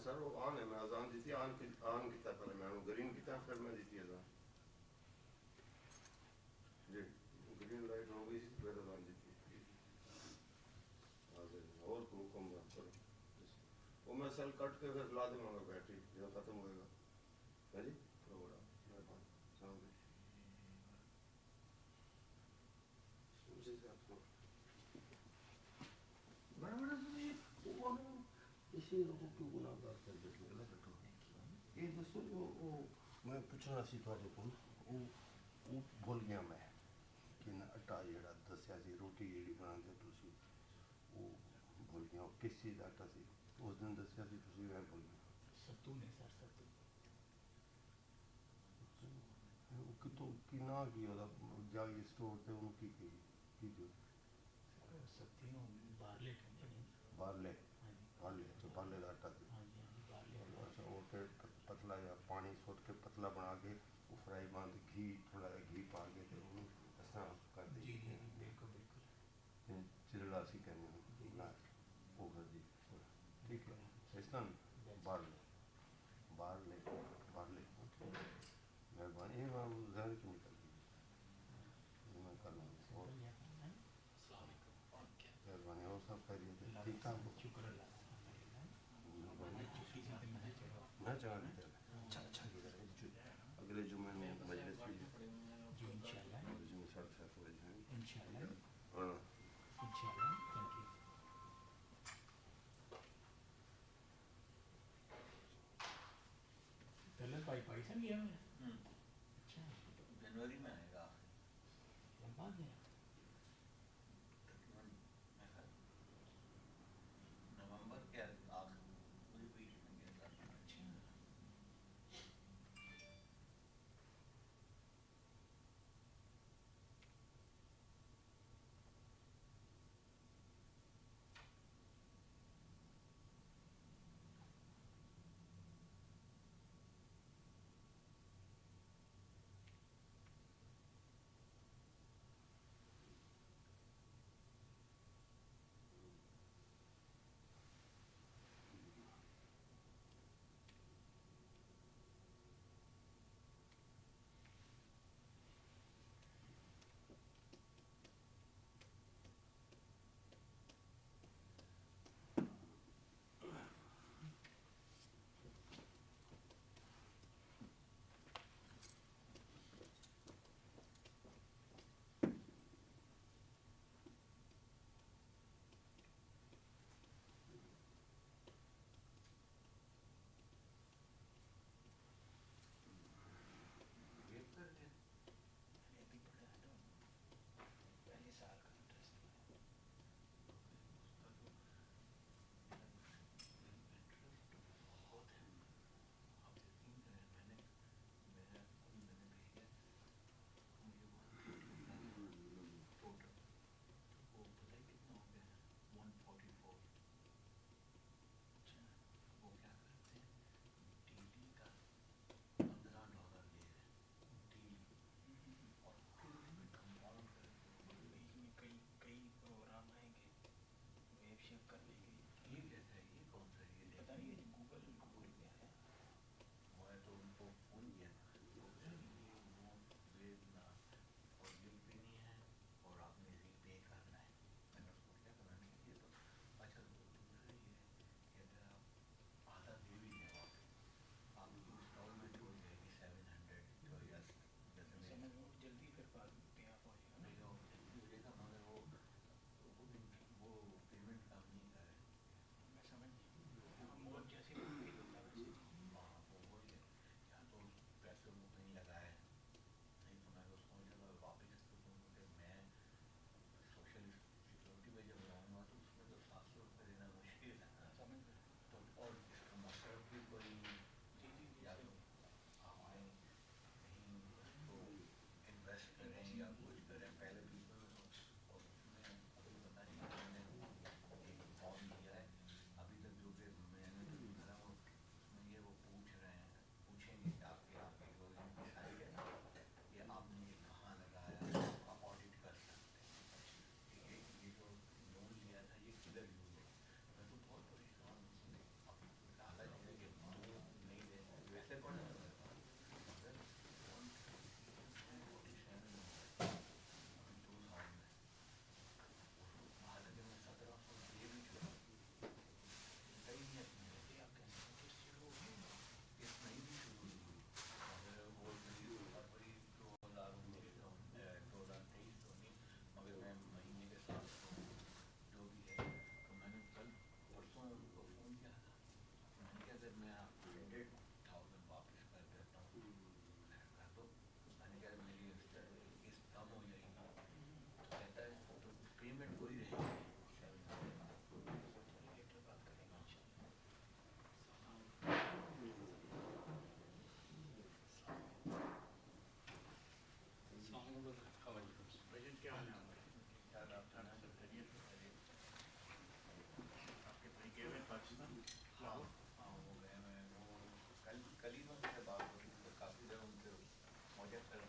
Sir वो on है, मैं अजान दी थी, ऑन किया पहले मैं ग्रीन किया फिर मैं दी थी अजान जी, ग्रीन लाइट हो गई थी फिर अजान दी थी। और को हुक्म करो वो मैं सेल कट के फिर ला दूंगा बैटरी जब खत्म होएगा है जी प्रोग्राम मेहरबान बड़ा बड़ा इसी लोगों को गुनाहगार कर देते हैं बैठो ये दसो वो मैं पूछना सी थोड़े को वो भूल गया मैं कि आटा जेड़ा दसिया सी रोटी जेड़ी बनाते तुसी वो भूल गया किस चीज़ का आटा सी उस दिन दसिया सी तुसी मैं भूल गया सत्तू ने सर सत्तू वो कितो कि ना की ओदा जाई स्टोर ते उन की जो सत्ती नु बारले कहंदे ने बारले तो बारले का आटा सी हां जी बारले अच्छा वो फिर पतला या पानी सोट के पतला बना के वो फ्राई बांध घी थोड़ा घी पा के तो वो ऐसा कर दी जी जी बिल्कुल बिल्कुल चिरला सी कहने ना वो कर दी ठीक है इस तरह बारले मेहरबानी ये मैं जहर क्यों निकल गई मैं कर लूँगा और मेहरबानी और सब खैरियत है ठीक ठाक शुक्र अल्लाह ना चंगा लीजिए अच्छा लीजिए अगले जुम्मे में मजलिस भी जी इंशाल्लाह जुम्मे 7:30 बजे हैं इंशाल्लाह हाँ इंशाल्लाह थैंक यू पहले पाकिस्तान गया मैं अच्छा जनवरी में आएगा लंबा गया नवंबर के आखिर बीच में गया था अच्छा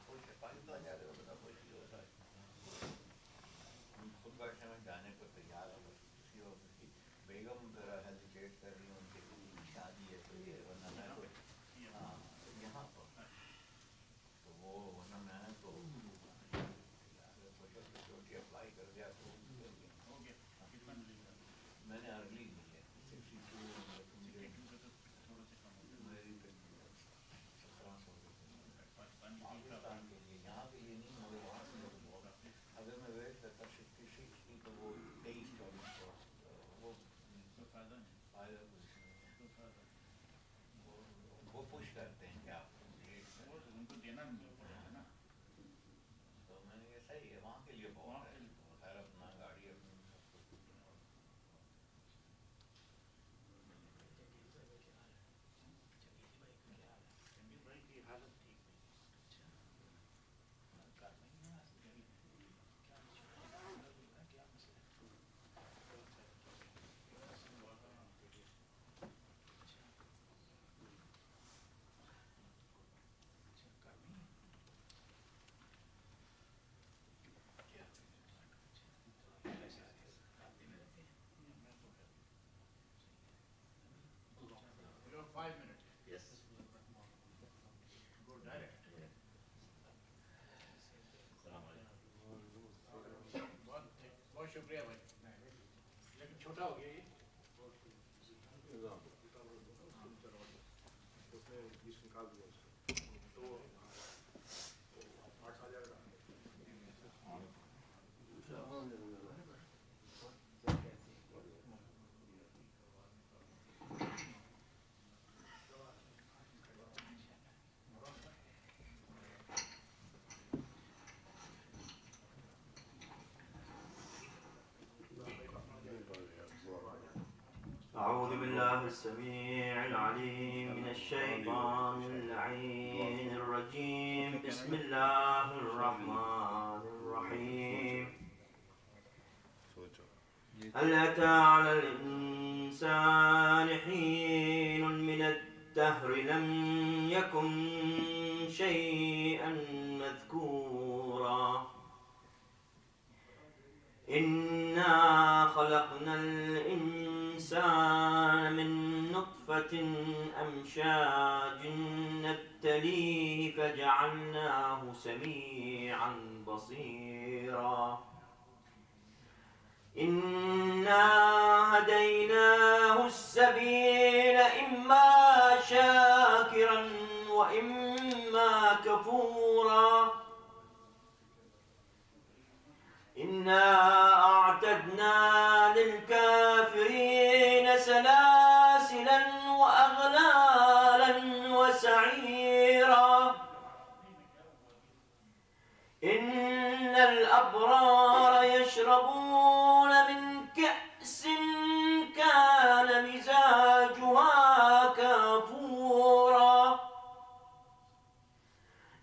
खुश है, पाकिस्तान जाने का बड़ा खुश ही होता है, खुद बैठने में जाने को तैयार है, बस किसी और की बेगम ज़रा हेजिटेट कर रही है, उनकी शादी है तो ये, वरना मैं तो हाँ यहाँ पर तो वो, वरना मैं तो सोशल सिक्योरिटी अप्लाई कर दिया तो हो गया। मैंने अर्ली ली है 62, मेरी 1700 पाकिस्तान के लिए, यहाँ के लिए नहीं, मगर वहाँ से मुझे बहुत, अगर मैं वेट करता 66 की तो वो 23-24 वो फायदा कुछ नहीं है, वो पुश करते हैं कि आप उनको देना नहीं पड़ेगा ना, तो मैंने ये सही है, वहाँ के लिए बहुत है, खैर अपना गाड़ी अपनी सब कुछ। भाई की हालत ठीक है, क्या मसला है, You have 5 minutes. Yes. Go direct. बहुत शुक्रिया भाई, लेकिन छोटा हो गया ये, उसने 20 निकाल दिया उसको, तो 8 आ जाएगा। أعوذ بالله السميع العليم من الشيطان اللعين الرجيم. بسم الله الرحمن الرحيم. هل أتى على الإنسان حين من الدهر لم يكن شيئا مذكورا إنا خلقنا الإنسان من نطفة أمشاج نبتليه فجعلناه سميعا بصيرا إنا هديناه السبيل إما شاكرا وإما كفورا إنا أعتدنا للكافرين سلاسلا وأغلالا وسعيرا إن الأبرار يشربون من كأس كان مزاجها كافورا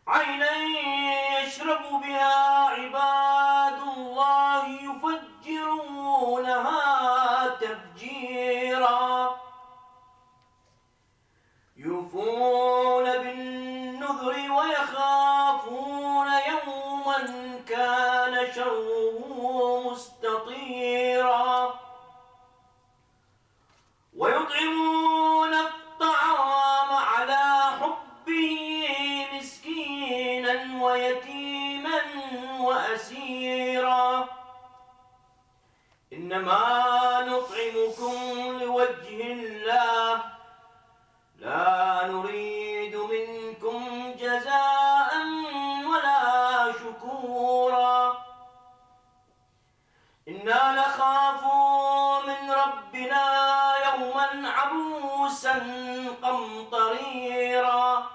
عينا يشرب بها عباد الله يفجرونها تفجيرا يوفون بالنذر ويخافون يوما كان شره مستطيرا ويطعمون الطعام على حبه مسكينا ويتيما وأسيرا إنما نطعمكم لوجه الله لا نريد منكم جزاء ولا شكورا إنا نخاف من ربنا يوما عبوسا قمطريرا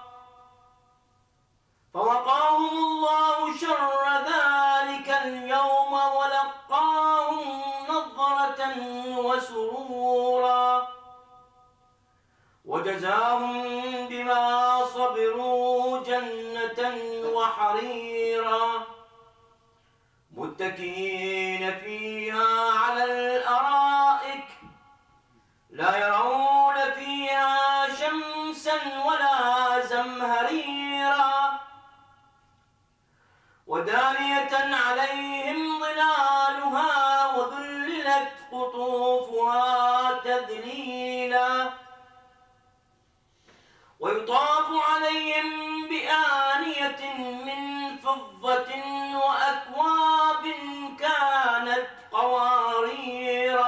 فوقاهم الله شر ذلك اليوم ولقاهم نضرة وسرورا وجزاهم بما صبروا جنة وحريرا متكئين فيها على الأرائك لا يرون فيها شمسا ولا زمهريرا ودانية عليهم ظلالها وذللت قطوفها تذليلا ويطاف عليهم بآنية من فضة وأكواب كانت قوارير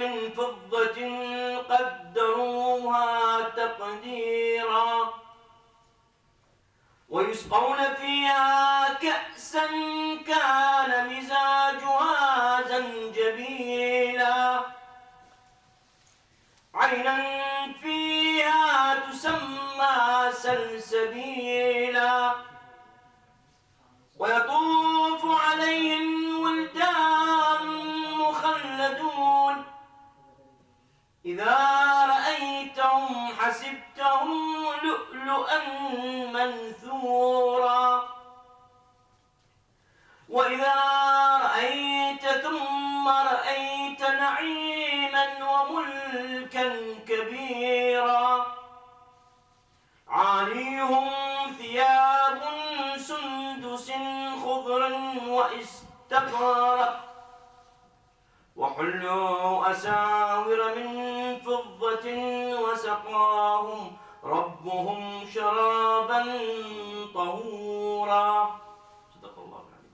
من فضة قدروها تقديرا ويسقون فيها كأسا كان مزاجها زنجبيلا عينا فيها تسمى سلسبيلا ويطوف عليهم ولدان مخلدون إذا رأيتهم حسبتهم لؤلؤا منثورا وإذا رأيت ثم رأيت نعيما وملكا كبيرا عاليهم ثياب سندس خضر واستبرق وحلوا أساور من فضة وسقاهم ربهم شرابا طهورا. صدق الله العظيم.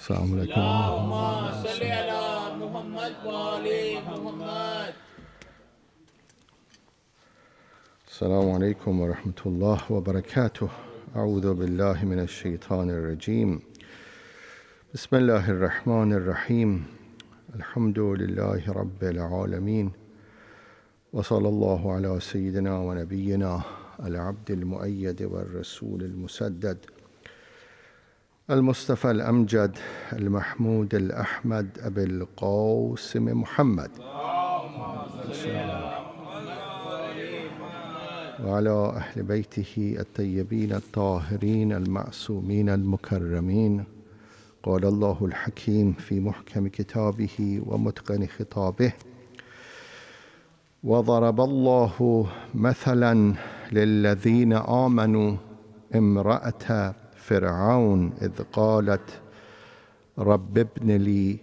السلام عليكم. اللهم صل على محمد وآل محمد. السلام عليكم ورحمة الله وبركاته. أعوذ بالله من الشيطان الرجيم. بسم الله الرحمن الرحيم. الحمد لله رب العالمين، وصلى الله على سيدنا ونبينا العبد المؤيد والرسول المسدد المصطفى الأمجد المحمود الأحمد أبي القاسم محمد وعلى أهل بيته الطيبين الطاهرين المعصومين المكرمين. قال الله الحكيم في محكم كتابه ومتقن خطابه: وضرب الله مثلا للذين آمنوا امرأة فرعون إذ قالت رب ابن لي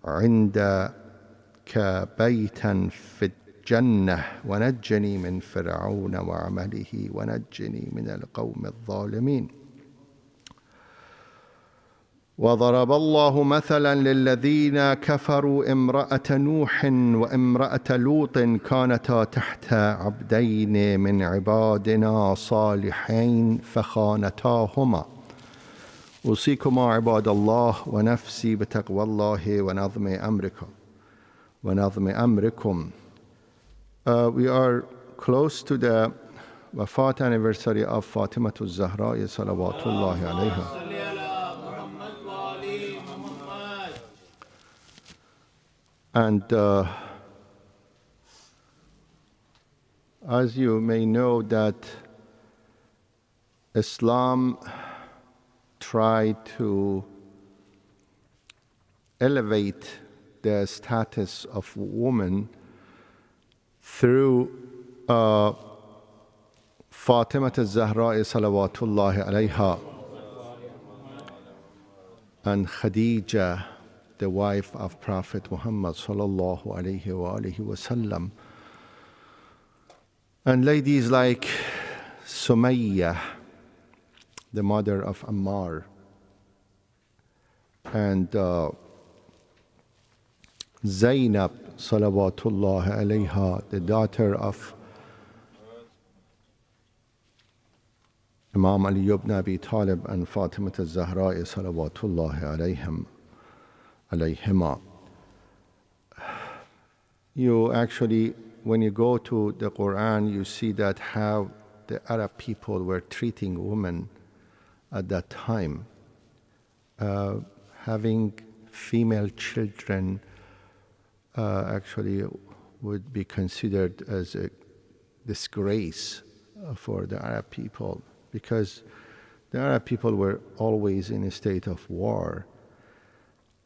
عندك بيتا في الجنة ونجني من فرعون وعمله ونجني من القوم الظالمين. وضرب الله مثلا للذين كفروا امرأة نوح وامرأة لوط كانتا تحت عبدين من عبادنا صالحين فخانتاهما أوصيكما عباد الله ونفسي بتقوى الله ونظم أمركم. We are close to the Wafat anniversary of Fatimatu Zahra salawatullahi alayha. And as you may know that Islam tried to elevate the status of woman through Fatima al-Zahra salawatullahi alayha and Khadija, the wife of Prophet Muhammad sallallahu alayhi wa alihi wasallam, and ladies like Sumayya, the mother of Ammar, and Zainab salawatullahi alayha, the daughter of Imam Ali ibn Abi Talib and Fatima al-Zahra salawatullahi alayhima. You actually, when you go to the Quran, you see that how the Arab people were treating women at that time. Having female children actually would be considered as a disgrace for the Arab people, because the Arab people were always in a state of war,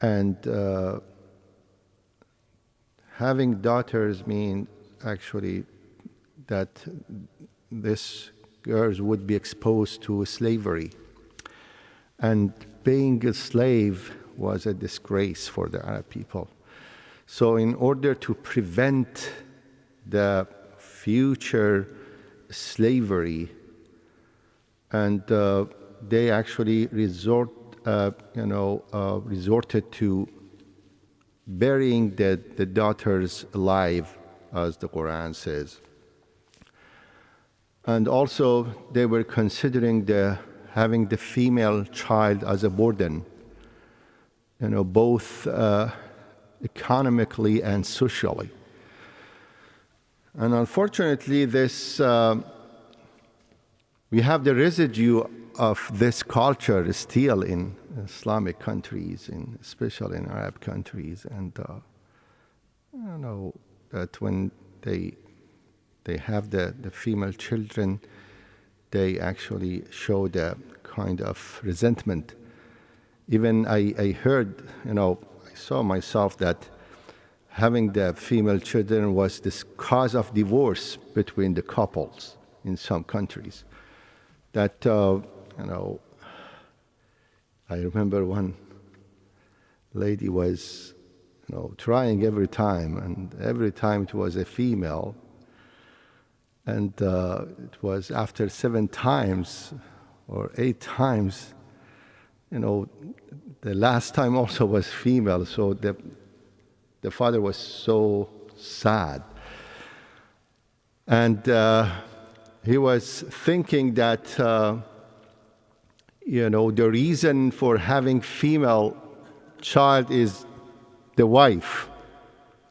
and having daughters mean actually that these girls would be exposed to slavery, and being a slave was a disgrace for the Arab people. So in order to prevent the future slavery, and they actually resorted to burying the daughters alive, as the Quran says. And also they were considering having the female child as a burden, both economically and socially. And unfortunately, we have the residue of this culture still in Islamic countries, especially in Arab countries. And that when they have the female children, they actually show the kind of resentment. Even I heard, I saw myself that having the female children was this cause of divorce between the couples in some countries. That, I remember one lady was, trying every time, and every time it was a female. And it was after 7 times or 8 times, the last time also was female. So the father was so sad. And he was thinking that, the reason for having female child is the wife.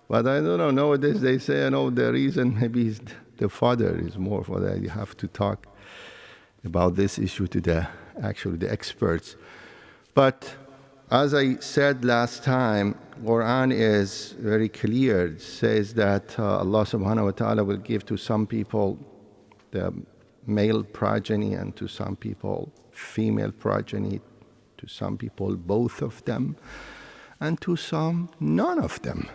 But I don't know, nowadays they say, the reason maybe is the father is more for that. You have to talk about this issue to the experts. But as I said last time, Quran is very clear. It says that Allah subhanahu wa ta'ala will give to some people the male progeny, and to some people female progeny, to some people both of them, and to some none of them.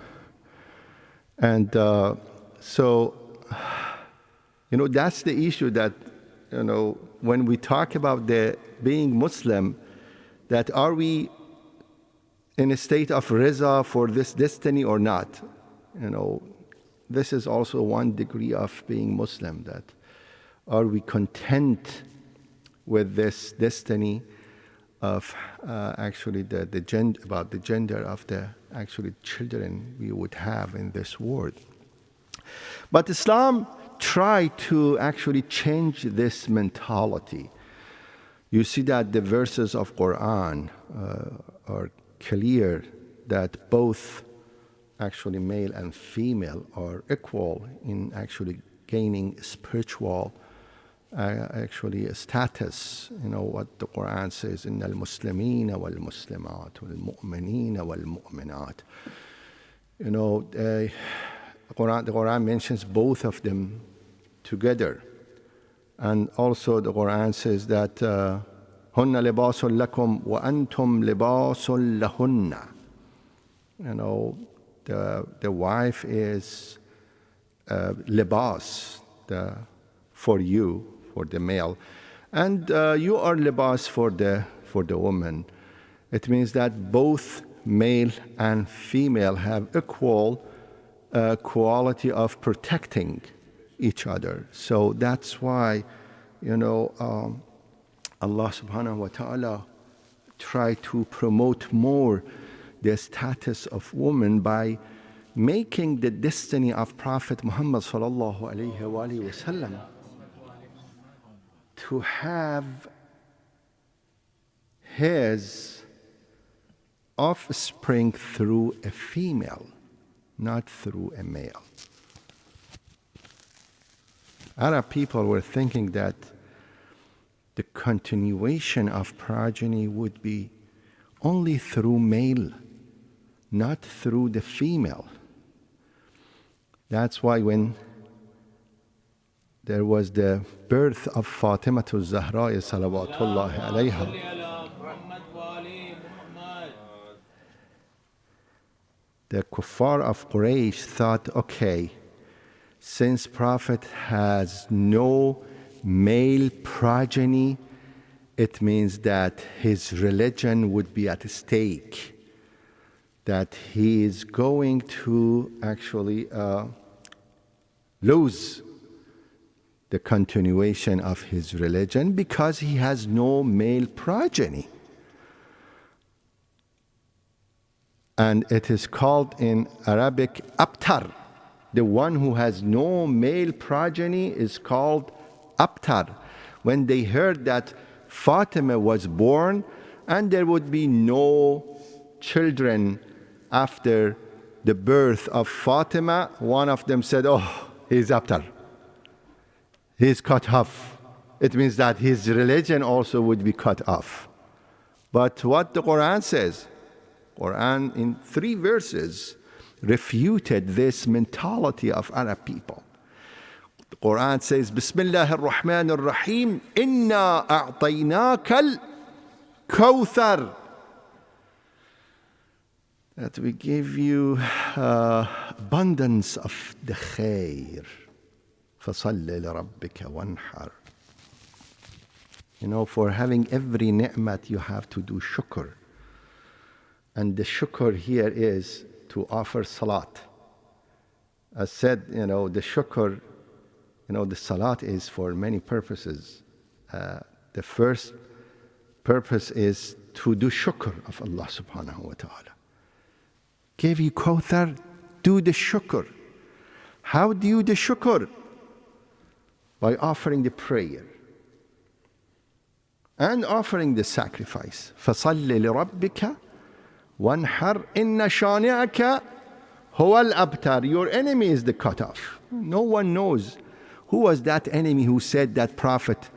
And so that's the issue, that when we talk about being Muslim, that are we in a state of reza for this destiny or not? This is also one degree of being Muslim, that are we content with this destiny, of actually about the gender of the actually children we would have in this world. But Islam tried to actually change this mentality. You see that the verses of Quran are clear that both actually male and female are equal in actually gaining spiritual actually a status. You know what the Quran says, إن المسلمين والمسلمات والمؤمنين والمؤمنات. You know, the Quran mentions both of them together. And also the Quran says that هن لباس لكم وأنتم لباس لهن. You know, the wife is libas for you, for the male, and you are libas for the woman. It means that both male and female have equal quality of protecting each other. So that's why, you know, Allah subhanahu wa ta'ala tried to promote more the status of women by making the destiny of Prophet Muhammad sallallahu alayhi wa sallam to have his offspring through a female, not through a male. Arab people were thinking that the continuation of progeny would be only through male, not through the female. That's why when there was the birth of Fatima Zahra salawatullah alayha, the kuffar of Quraysh thought, okay, since Prophet has no male progeny, it means that his religion would be at stake, that he is going to actually lose the continuation of his religion because he has no male progeny. And it is called in Arabic abtar. The one who has no male progeny is called abtar. When they heard that Fatima was born and there would be no children after the birth of Fatima, one of them said, oh, he's abtar. He's cut off. It means that his religion also would be cut off. But what the Quran says, Quran in 3 verses refuted this mentality of Arab people. The Quran says, Bismillah ar-Rahman ar-Rahim, Inna a'tainaka al-Kawthar. That we give you abundance of the khair. فَصَلِّ لِرَبِّكَ وَانْحَرْ. You know, for having every ni'mat, you have to do shukr. And the shukr here is to offer salat. As said, you know, the shukr, you know, the salat is for many purposes. The first purpose is to do shukr of Allah subhanahu wa ta'ala. Gave you Kawthar, do the shukr. How do you do shukr? By offering the prayer and offering the sacrifice. فَصَلِّ لِرَبِّكَ وَانْحَرْ إِنَّ شَانِعَكَ هُوَ الْأَبْتَرُ. Your enemy is the cutoff. No one knows who was that enemy who said that prophet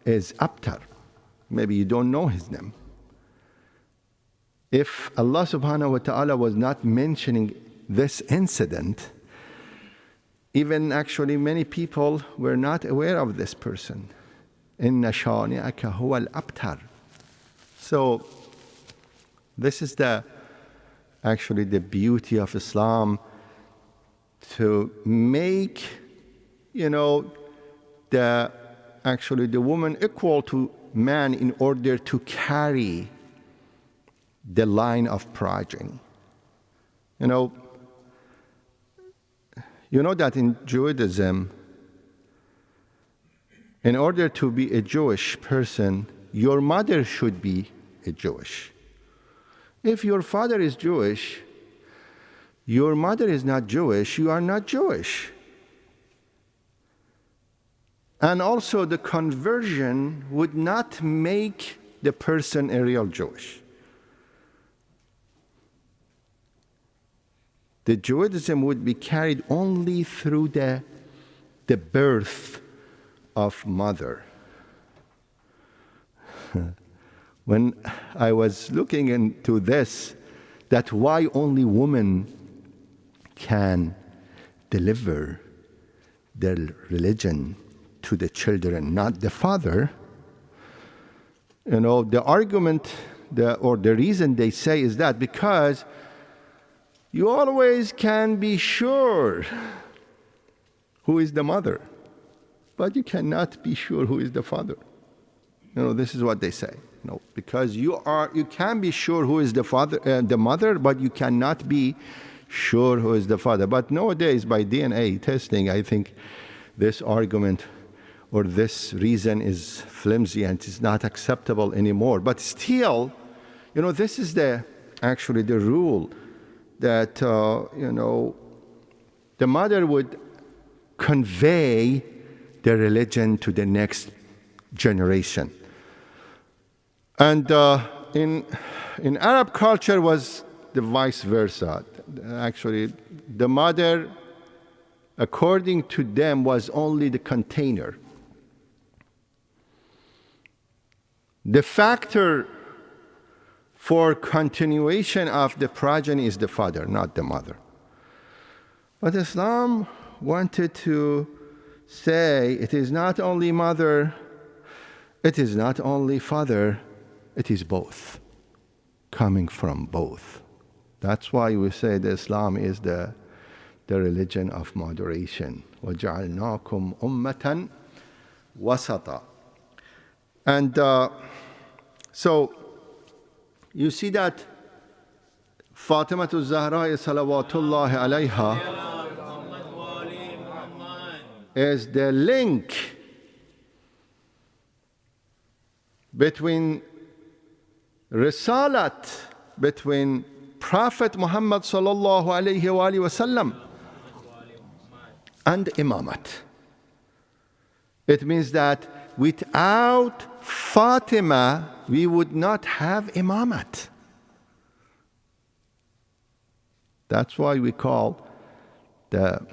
is abtar. Maybe you don't know his name. If Allah subhanahu wa ta'ala was not mentioning this incident, even actually many people were not aware of this person. إِنَّ شَانِعَكَ هُوَ الْأَبْتَرُ. So this is actually the beauty of Islam, to make, you know, the woman equal to man in order to carry the line of progeny. You know that in Judaism, in order to be a Jewish person, your mother should be is Jewish. If your father is Jewish, your mother is not Jewish, you are not Jewish. And also the conversion would not make the person a real Jewish. The Judaism would be carried only through the birth of mother. When I was looking into this, that why only women can deliver their religion to the children, not the father, the argument or the reason they say is that because you always can be sure who is the mother, but you cannot be sure who is the father. This is what they say. Because you can be sure who is the father, the mother, but you cannot be sure who is the father. But nowadays, by DNA testing, I think this argument or this reason is flimsy and is not acceptable anymore. But still, this is actually the rule that the mother would convey the religion to the next generation. And in Arab culture was the vice versa. Actually, the mother, according to them, was only the container. The factor for continuation of the progeny is the father, not the mother. But Islam wanted to say it is not only mother, it is not only father, it is both, coming from both. That's why we say that Islam is the religion of moderation. وَجَعَلْنَاكُمْ أُمَّةً وَسَطًا. And so you see that Fatima Zahra salawatullahi alayha is the link between Risalat, between Prophet Muhammad sallallahu alayhi wa sallam and Imamat. It means that without Fatima, we would not have Imamat. That's why we call the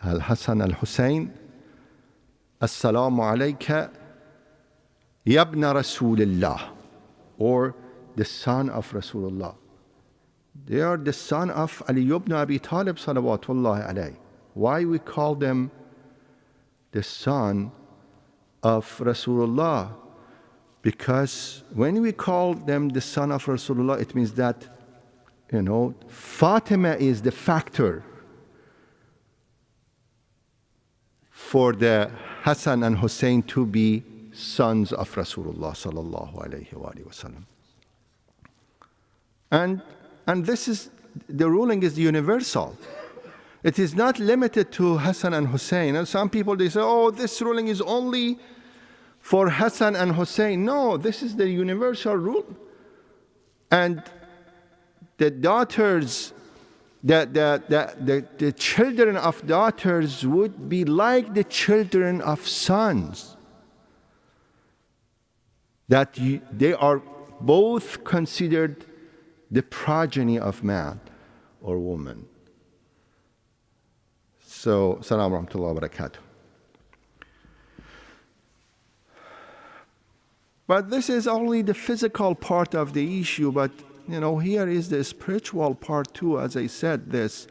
Al-Hasan al-Hussein, Assalamu alayka yabna Rasulullah, or the son of Rasulullah. They are the son of Ali ibn Abi Talib salawatullahi alayhi. Why we call them the son of Rasulullah? Because when we call them the son of Rasulullah, it means that, Fatima is the factor for the Hassan and Hussein to be sons of Rasulullah sallallahu alayhi wa sallam. And this is, the ruling is universal. It is not limited to Hassan and Hussein. And some people, they say, this ruling is only for Hassan and Hussein. No, this is the universal rule. And the daughters, the children of daughters would be like the children of sons. That they are both considered the progeny of man or woman. So, salam wa rahmatullahi wa barakatuh. But this is only the physical part of the issue, but here is the spiritual part too. As I said this,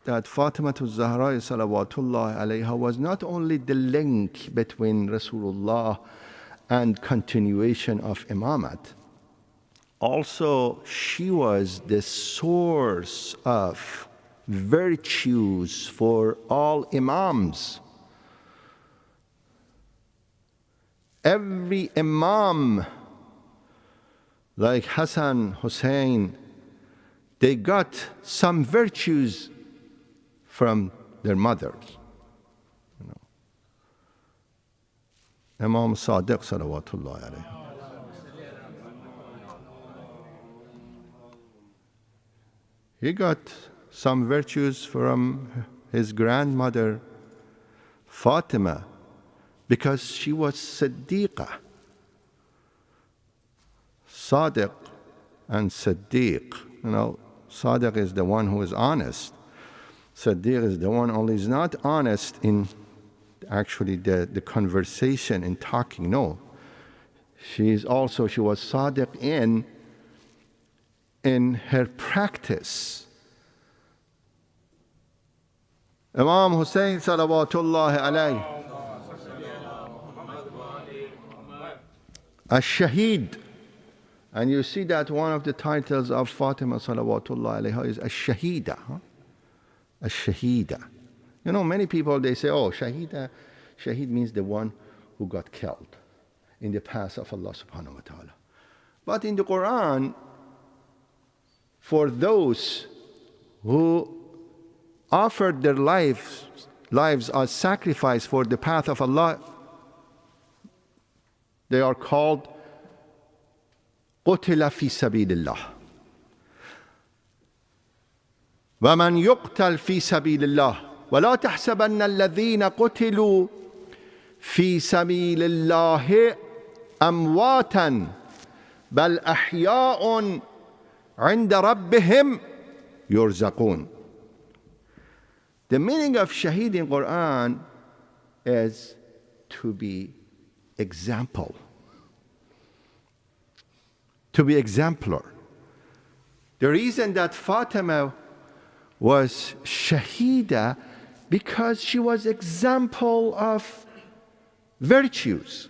that Fatima Zahra salawatullahi alayha was not only the link between Rasulullah and continuation of Imamat, also she was the source of virtues for all Imams. Every Imam, like Hassan, Hussein, they got some virtues from their mothers. Imam Sadiq salawatullahi alayhi. He got some virtues from his grandmother Fatima because she was Siddiqa. Sadiq and Siddiq. Sadiq is the one who is honest. Siddiq is the one only is not honest in actually the conversation and talking. No. She was Sadiq in her practice. Imam Hussein salawatullahi alayhi, Ash-Shaheed. And you see that one of the titles of Fatima salawatullahi alayha is Ash-Shaheeda. Ash-Shaheeda. Many people, they say, oh, Shaheed means the one who got killed in the path of Allah subhanahu wa ta'ala. But in the Quran, for those who offered their lives as sacrifice for the path of Allah, they are called قُتِلَ فِي سَبِيلِ اللَّهِ. وَمَنْ يُقْتَلْ فِي سَبِيلِ اللَّهِ وَلَا تَحْسَبَنَّ الَّذِينَ قُتِلُوا فِي سَبِيلِ اللَّهِ أَمْوَاتًا بَلْ أَحْيَاءٌ عِنْدَ رَبِّهِمْ يُرْزَقُونَ. The meaning of shaheed in Quran is to be example, to be exemplar. The reason that Fatima was shaheeda because she was example of virtues.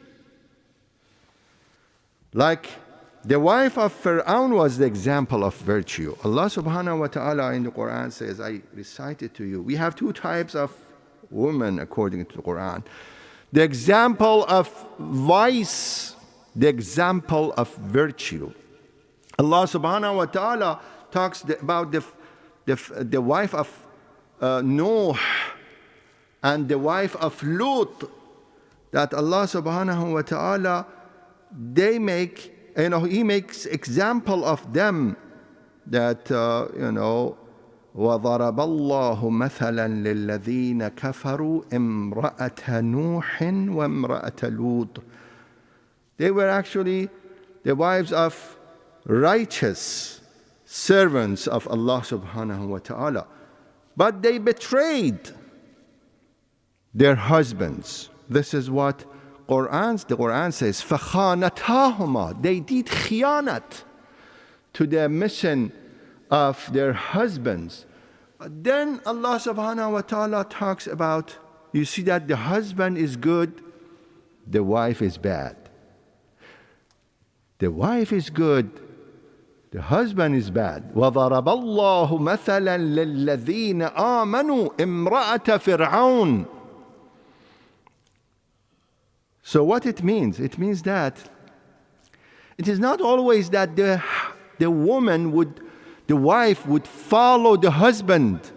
Like the wife of Fir'aun was the example of virtue. Allah subhanahu wa ta'ala in the Quran says, I recited to you, we have two types of women according to the Quran. The example of vice, the example of virtue. Allah subhanahu wa ta'ala talks about the wife of Noah and the wife of Lut, that Allah subhanahu wa ta'ala, they make, he makes example of them, that, وَضَرَبَ اللَّهُ مَثَلًا لِلَّذِينَ كَفَرُوا إِمْرَأَةَ نُوحٍ وَإِمْرَأَةَ لُوطٍ. They were actually the wives of righteous servants of Allah subhanahu wa ta'ala. But they betrayed their husbands. This is what the Quran says, فَخَانَتَاهُمَا. They did khiyanat to their mission of their husbands. But then Allah subhanahu wa ta'ala talks about, you see that the husband is good, the wife is bad. The wife is good, the husband is bad. وَضَرَبَ اللَّهُ مَثَلًا لِلَّذِينَ آمَنُوا إِمْرَأَةَ فِرْعَوْنَ. So what it means? It means that it is not always that the wife would follow the husband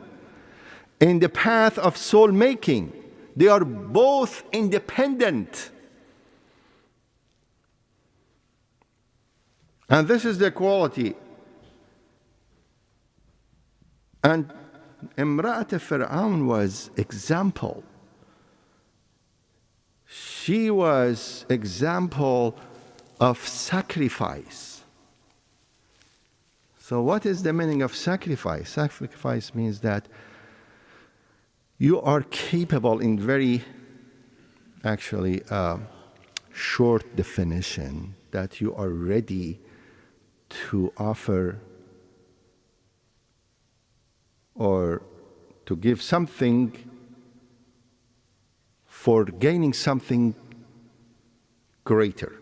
in the path of soul making. They are both independent. And this is the quality. And Imra'at Fir'aun was example. She was example of sacrifice. So what is the meaning of sacrifice? Sacrifice means that you are capable, in very short definition, that you are ready to offer or to give something for gaining something greater.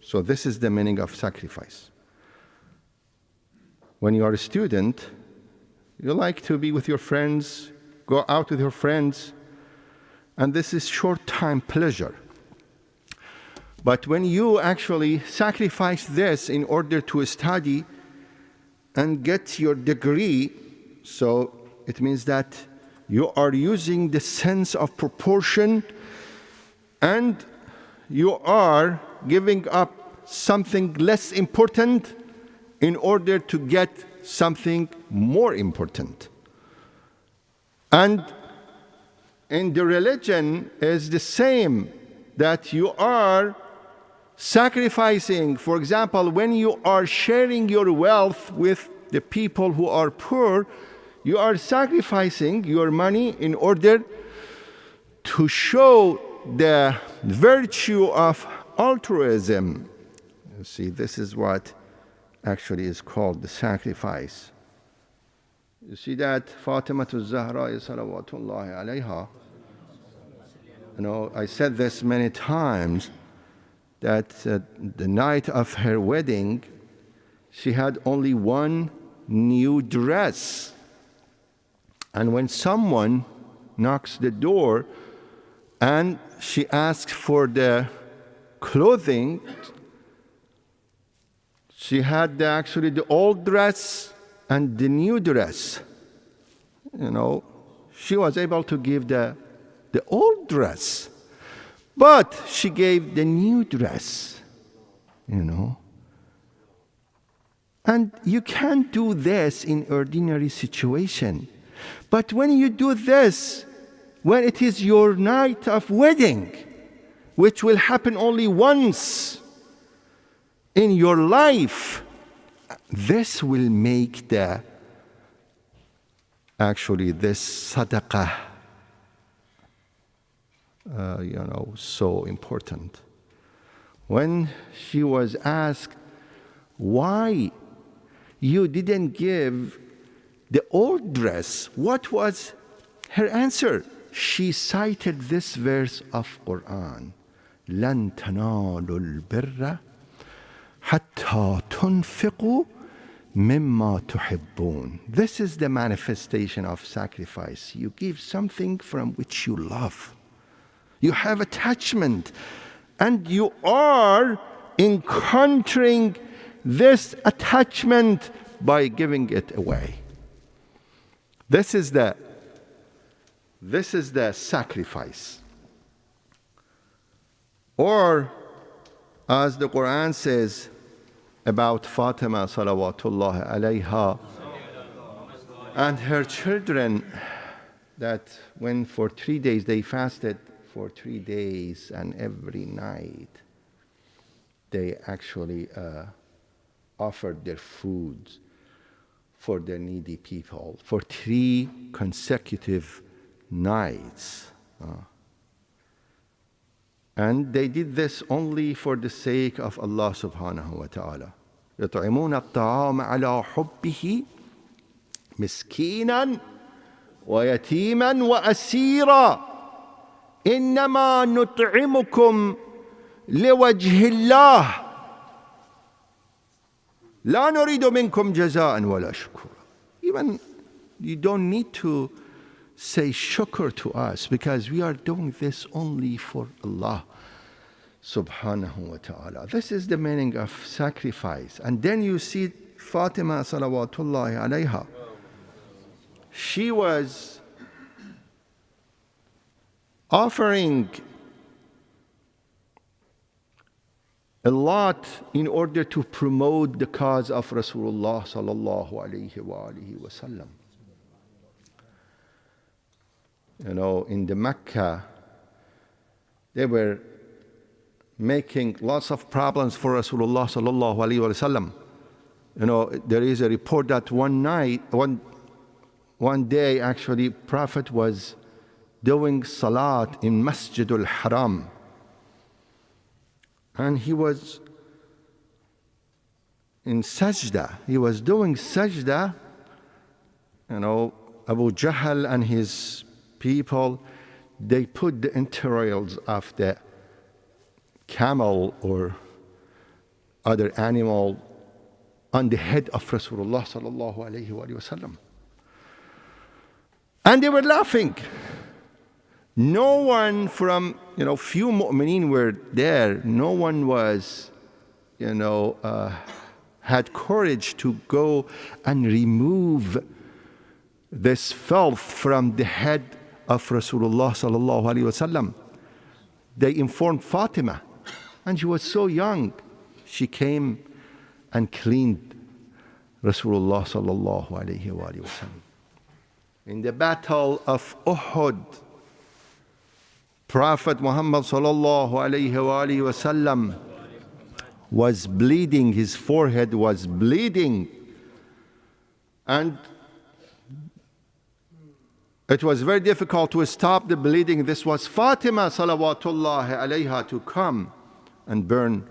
So this is the meaning of sacrifice. When you are a student, you like to be with your friends, go out with your friends, and this is short-time pleasure. But when you actually sacrifice this in order to study and get your degree, so it means that you are using the sense of proportion and you are giving up something less important in order to get something more important. And in the religion is the same, that you are sacrificing. For example, when you are sharing your wealth with the people who are poor, you are sacrificing your money in order to show the virtue of altruism. You see, this is what actually is called the sacrifice. You see that Fatima Zahra salawatullahi alayha, I said this many times, that the night of her wedding, she had only one new dress. And when someone knocks the door and she asks for the clothing, she had actually the old dress and the new dress. She was able to give the old dress, but she gave the new dress, And you can't do this in ordinary situation. But when you do this, when it is your night of wedding, which will happen only once in your life, this will make this sadaqah, so important. When she was asked, why you didn't give the old dress, what was her answer? She cited this verse of Quran, لَن تَنَالُوا الْبِرَّ حَتَّى تُنْفِقُوا مِمَّا تُحِبُّونَ. This is the manifestation of sacrifice. You give something from which you love. You have attachment, and you are encountering this attachment by giving it away. This is the sacrifice. Or, as the Quran says about Fatima salawatullahi alayha and her children, that when for 3 days they fasted for 3 days, and every night they actually offered their food for the needy people for 3 consecutive nights. And they did this only for the sake of Allah subhanahu wa ta'ala. يطعمون الطعام على حبه مسكينا ويتيما وأسيرا إنما نطعمكم لوجه الله لا نريد منكم جزاء ولا شكورا. Even you don't need to say shukr to us, because we are doing this only for Allah subhanahu wa ta'ala. This is the meaning of sacrifice. And then you see Fatima salawatullahi alayha. She was offering a lot in order to promote the cause of Rasulullah sallallahu alayhi wa alihi wa sallam. In the Mecca, they were making lots of problems for Rasulullah sallallahu alayhi wa sallam. There is a report that one day actually Prophet was doing salat in Masjidul Haram, and he was in sajda. He was doing sajda. Abu Jahl and his people, they put the entrails of the camel or other animal on the head of Rasulullah sallallahu alayhi wa sallam. And they were laughing. No one from, few mu'mineen were there. No one was, had courage to go and remove this filth from the head of Rasulullah sallallahu alaihi wasallam. They informed Fatima, and she was so young. She came and cleaned Rasulullah sallallahu alayhi wa sallam. In the battle of Uhud, Prophet Muhammad sallallahu alayhi wa sallam was bleeding, his forehead was bleeding, and it was very difficult to stop the bleeding. This was Fatima salawatullahi alayha to come and burn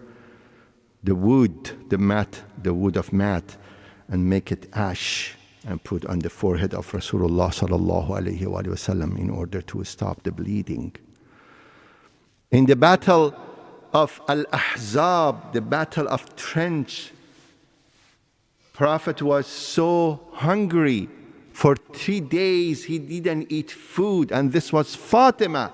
the wood, the wood of mat, and make it ash and put on the forehead of Rasulullah sallallahu alayhi wa sallam in order to stop the bleeding. In the battle of Al-Ahzab, the battle of trench, Prophet was so hungry. For 3 days he didn't eat food, and this was Fatima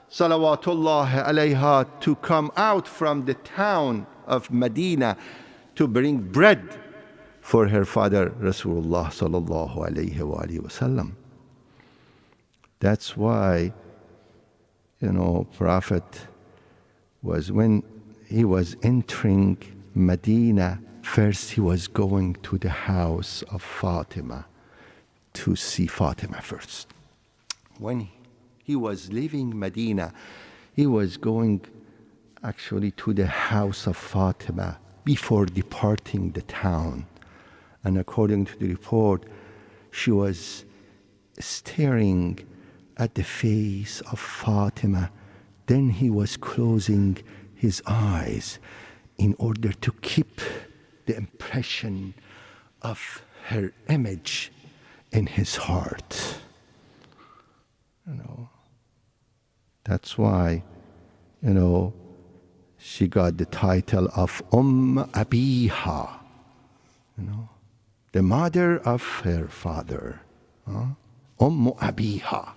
salawatullahi alayha to come out from the town of Medina to bring bread for her father Rasulullah sallallahu alayhi wa sallam. That's why, Prophet was, when he was entering Medina, first he was going to the house of Fatima to see Fatima first. When he was leaving Medina, he was going actually to the house of Fatima before departing the town. And according to the report, she was staring at the face of Fatima. Then he was closing his eyes in order to keep the impression of her image in his heart. That's why, she got the title of Abiha, the mother of her father, Abiha.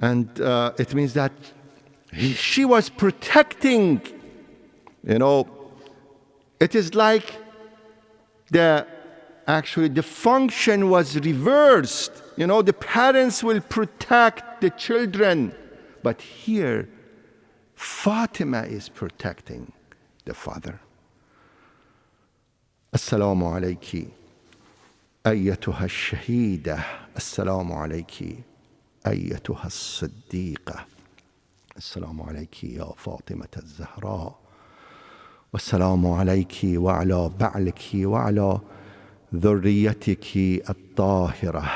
And it means that she was protecting, it is like the function was reversed. The parents will protect the children, but here Fatima is protecting the father. Assalamu alayki ayyatuha ash-shahida. Assalamu alayki ayyatuha as-siddiqa. Assalamu alayki ya Fatima az-Zahra. Wassalamu alayki wa ala ba'liki wa ala ذريتك الطاهرة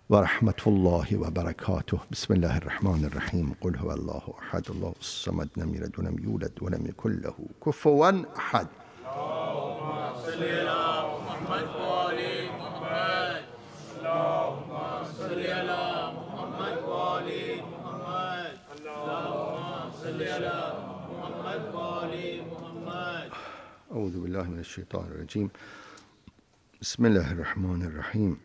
ورحمة الله وبركاته. بسم الله الرحمن الرحيم. قل هو الله أحد الله الصمد لم يلد ولم يولد ولم يكن له كفوا أحد. اللهم صل على محمد وآل محمد. اللهم صل على محمد وآل محمد. اللهم صل على محمد وآل محمد. أعوذ بالله من الشيطان الرجيم. بسم الله الرحمن الرحيم.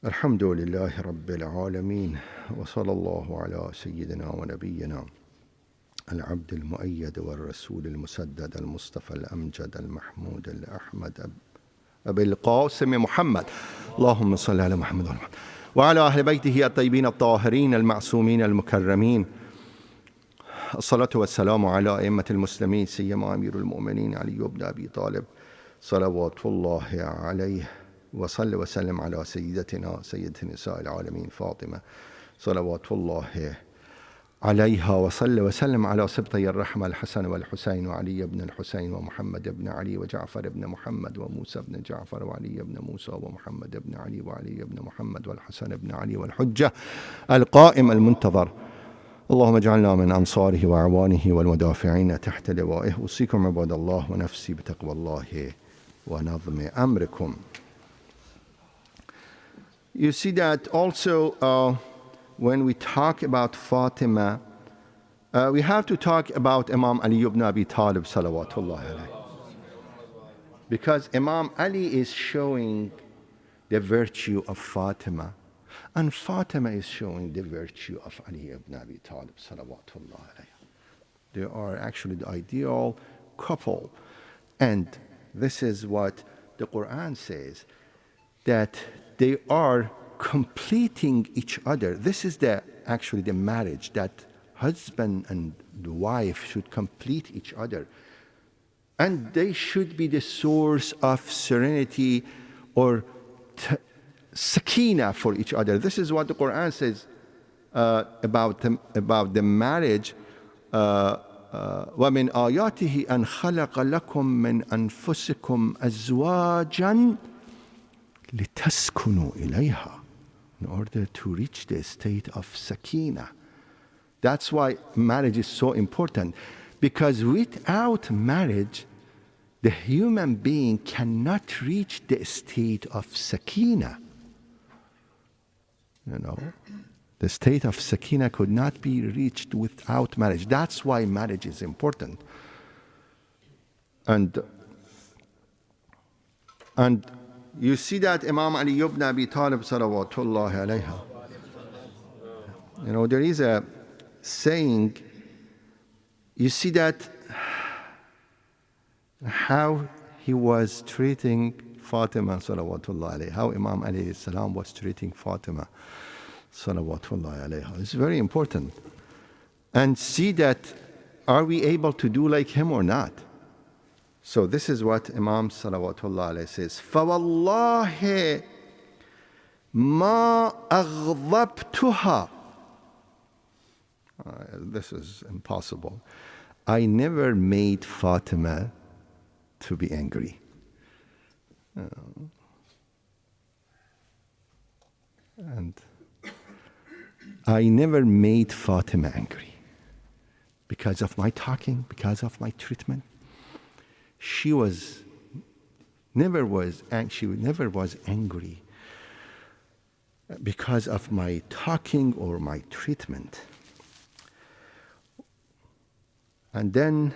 الحمد لله رب العالمين، وصلى الله على سيدنا ونبينا العبد المؤيد والرسول المسدد المصطفى الأمجد المحمود الأحمد أبي القاسم محمد. اللهم صل على محمد وعلى أهل بيته الطيبين الطاهرين المعصومين المكرمين. الصلاة والسلام على أئمة المسلمين، سيما أمير المؤمنين علي بن أبي طالب صلوات الله عليه، وصل وسلم على سيدة نساء العالمين فاطمة صلوات الله عليها، وصل وسلم على سبطي الرحمة الحسن والحسين وعلي بن الحسين ومحمد بن علي وجعفر بن محمد وموسى بن جعفر وعلي بن موسى ومحمد بن علي وعلي بن محمد والحسن بن علي والحجة القائم المنتظر. اللهم اجعلنا من أنصاره وأعوانه والمدافعين تحت لوائه. أوصيكم عباد الله ونفسي بتقوى الله ونظم أمركم. You see that also when we talk about Fatima, we have to talk about Imam Ali ibn Abi Talib salawatullah alayhi. Because Imam Ali is showing the virtue of Fatima, and Fatima is showing the virtue of Ali ibn Abi Talib salawatullah alayhi. They are actually the ideal couple. And this is what the Quran says, that they are completing each other. This is actually the marriage, that husband and the wife should complete each other. And they should be the source of serenity or sakina for each other. This is what the Quran says about the marriage. وَمِنْ آيَاتِهِ أَنْ خَلَقَ لَكُم مِّنْ أَنفُسِكُمْ أَزْوَاجًا لِتَسْكُنُوا إِلَيْهَا, in order to reach the state of sakina. That's why marriage is so important, because without marriage, the human being cannot reach the state of sakina. The state of sakina could not be reached without marriage. That's why marriage is important. And you see that Imam Ali ibn Abi Talib salawatullahi alayha. There is a saying, you see that how he was treating Fatima salawatullahi alayha, how Imam alayhi salam was treating Fatima salawatullahi alayha. It's very important. And see that, are we able to do like him or not? So this is what Imam salawatullahi alayhi says, فَوَاللَّهِ مَا أَغْضَبْتُهَا. This is impossible. I never made Fatima to be angry. And I never made Fatima angry because of my talking, because of my treatment. She never was angry because of my talking or my treatment. And then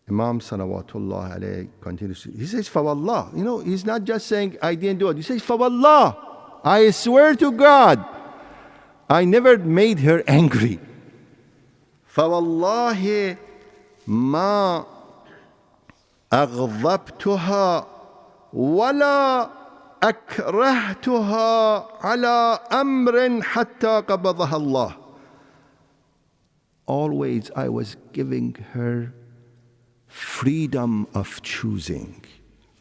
Imam salawatullah alayhi continues. He says, Fawallah. He's not just saying, I didn't do it. He says, Fawallah. I swear to God, I never made her angry. فوالله ما أغضبتها ولا أكرهتها على أمر حتى قبضها الله. Always I was giving her freedom of choosing.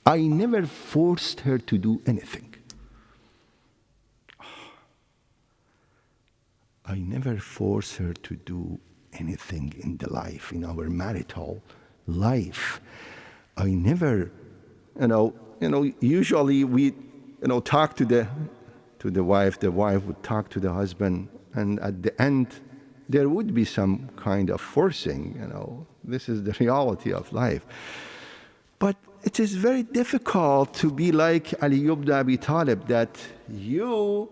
I never forced her to do anything. I never forced her to do anything in the life, in our marital life. I never, usually we, talk to the wife would talk to the husband, and at the end, there would be some kind of forcing, This is the reality of life. But it is very difficult to be like Ali ibn Abi Talib, that you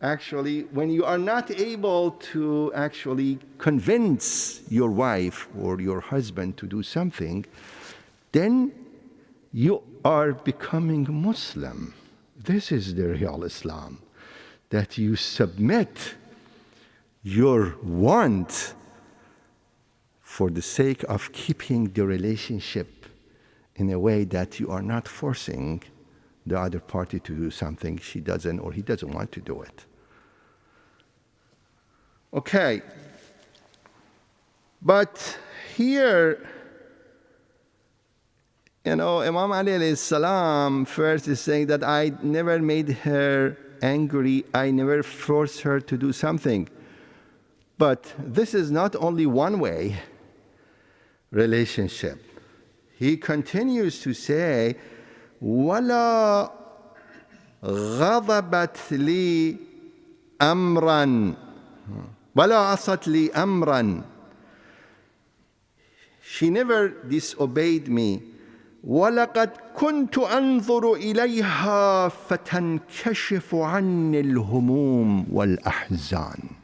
actually, when you are not able to actually convince your wife or your husband to do something, then you are becoming Muslim. This is the real Islam, that you submit your want for the sake of keeping the relationship in a way that you are not forcing the other party to do something she doesn't or he doesn't want to do it. Okay. But here, Imam Ali alayhi salam first is saying that I never made her angry, I never forced her to do something. But this is not only one way relationship. He continues to say, وَلَا غَضَبَتْ لِي أَمْرًا وَلَا عَصَتْ لِي أَمْرًا. She never disobeyed me. وَلَقَدْ كُنْتُ أَنظُرُ إِلَيْهَا فَتَنْكَشِفُ عَنِّي الْهُمُومُ وَالْأَحْزَانُ.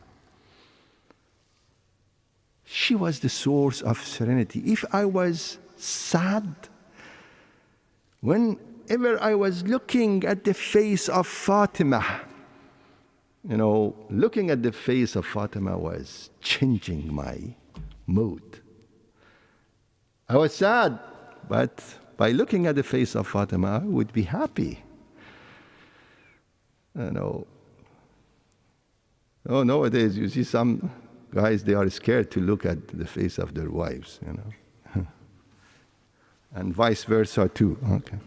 She was the source of serenity. If I was sad, whenever I was looking at the face of Fatima, looking at the face of Fatima was changing my mood. I was sad, but by looking at the face of Fatima, I would be happy. Nowadays you see some guys, they are scared to look at the face of their wives, and vice versa too. Okay.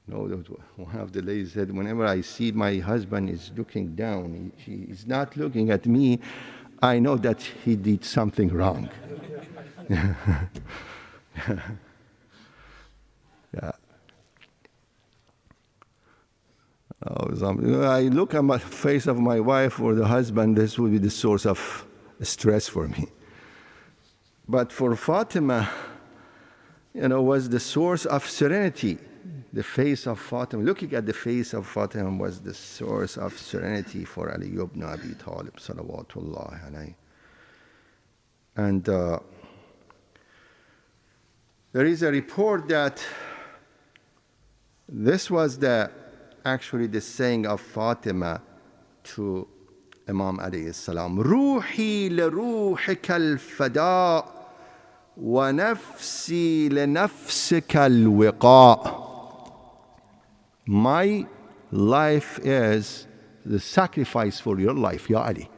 One of the ladies said, whenever I see my husband is looking down, he is not looking at me, I know that he did something wrong. Yeah. I look at the face of my wife or the husband, this will be the source of stress for me. But for Fatima, was the source of serenity. The face of Fatima, looking at the face of Fatima was the source of serenity for Ali ibn Abi Talib, salawatullahi alayhi. And there is a report that this was actually the saying of Fatima to Imam alayhi salam, Ruhi li ruhika al-fada wa nafsi li nafsika al-wiqa. My life is the sacrifice for your life, Ya Ali.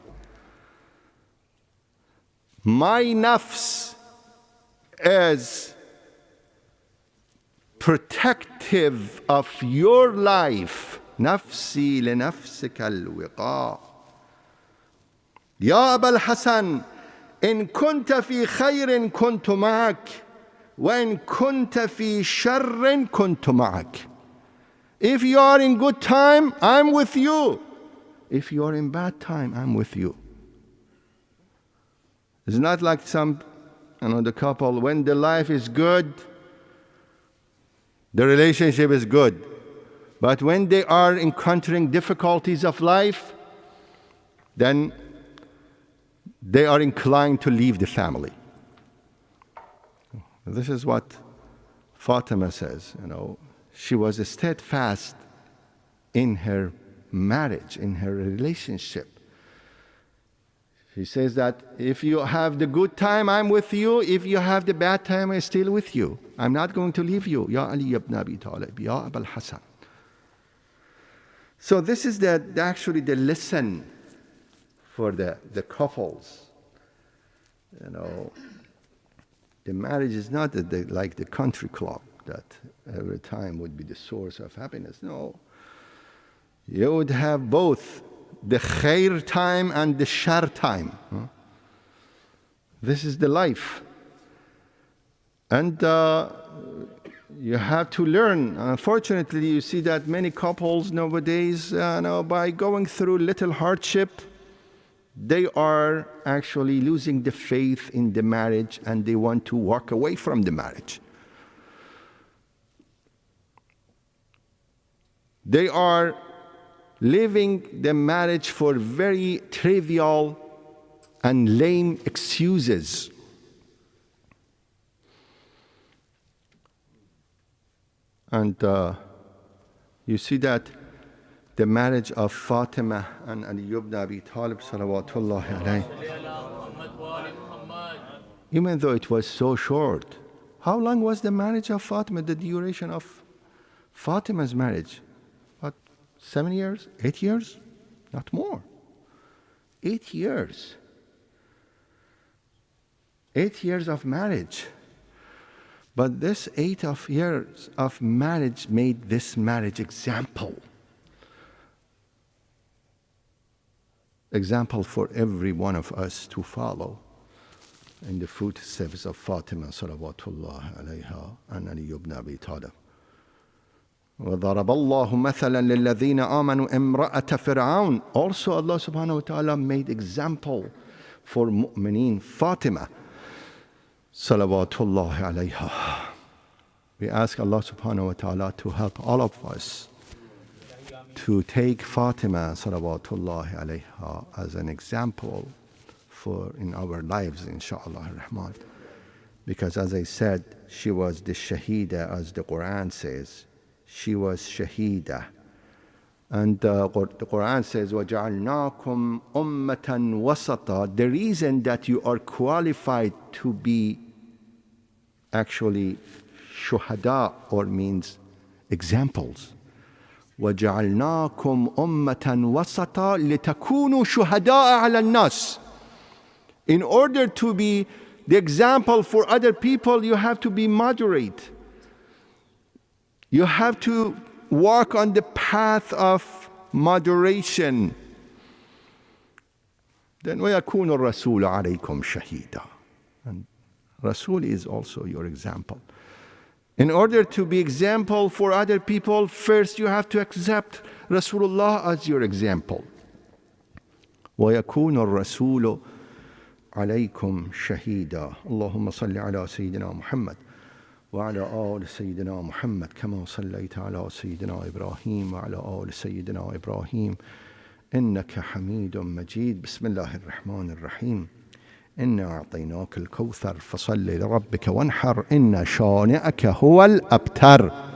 My nafs is protective of your life. Nafsi li nafsika al-wiqa. Ya Abul Hasan, in kunta fi khayrin kuntu ma'ak, wa in kunta fi sharrin kuntu ma'ak. If you are in good time, I'm with you. If you are in bad time, I'm with you. It's not like the couple, when the life is good, the relationship is good. But when they are encountering difficulties of life, then they are inclined to leave the family. This is what Fatima says, She was steadfast in her marriage, in her relationship. She says that if you have the good time, I'm with you. If you have the bad time, I'm still with you. I'm not going to leave you. Ya Ali ibn Abi Talib, Ya Abul Hasan. So this is actually the lesson for the couples. The marriage is not like the country club that every time would be the source of happiness. No. You would have both the khair time and the shar time. This is the life. And you have to learn. Unfortunately, you see that many couples nowadays, by going through little hardship, they are actually losing the faith in the marriage and they want to walk away from the marriage. They are leaving the marriage for very trivial and lame excuses. And you see that the marriage of Fatima and Ali ibn Abi Talib, salawatullahi alayhi, even though it was so short. How long was the marriage of Fatima, the duration of Fatima's marriage? 7 years? 8 years? Not more. 8 years. 8 years of marriage. But this 8 years of marriage made this marriage example. Example for every one of us to follow in the footsteps of Fatima salawatullah alayha and Ali ibn Abi Talib. وضرب الله مثلا للذين آمنوا امرأة فرعون. Also Allah subhanahu wa ta'ala made example for mu'mineen Fatima salawatullah alayha. We ask Allah subhanahu wa ta'ala to help all of us to take Fatima salawatullah alayha as an example for in our lives, inshallah ar-Rahman. Because as I said, she was the Shahida, as the Quran says. She was Shahida. And the Quran says, وَجَعَلْنَاكُمْ أُمَّةً وَسَطًا. The reason that you are qualified to be actually shuhada, or means examples. وَجَعَلْنَاكُمْ أُمَّةً وَسَطًا لِتَكُونُوا شُهَدَاءَ عَلَى النَّاسِ. In order to be the example for other people, you have to be moderate. You have to walk on the path of moderation. Then وَيَكُونُ الرَّسُولُ عَلَيْكُمْ شَهِيدًا. And Rasul is also your example. In order to be example for other people, first you have to accept Rasulullah as your example. وَيَكُونُ الرَّسُولُ عَلَيْكُمْ شَهِيدًا. اللهم صل على سيدنا محمد وعلى آل سيدنا محمد كما صليت على سيدنا إبراهيم وعلى آل سيدنا إبراهيم إنك حميد مجيد. بسم الله الرحمن الرحيم. إنا أعطيناك الكوثر فصل لربك وانحر إن شانئك هو الأبتر.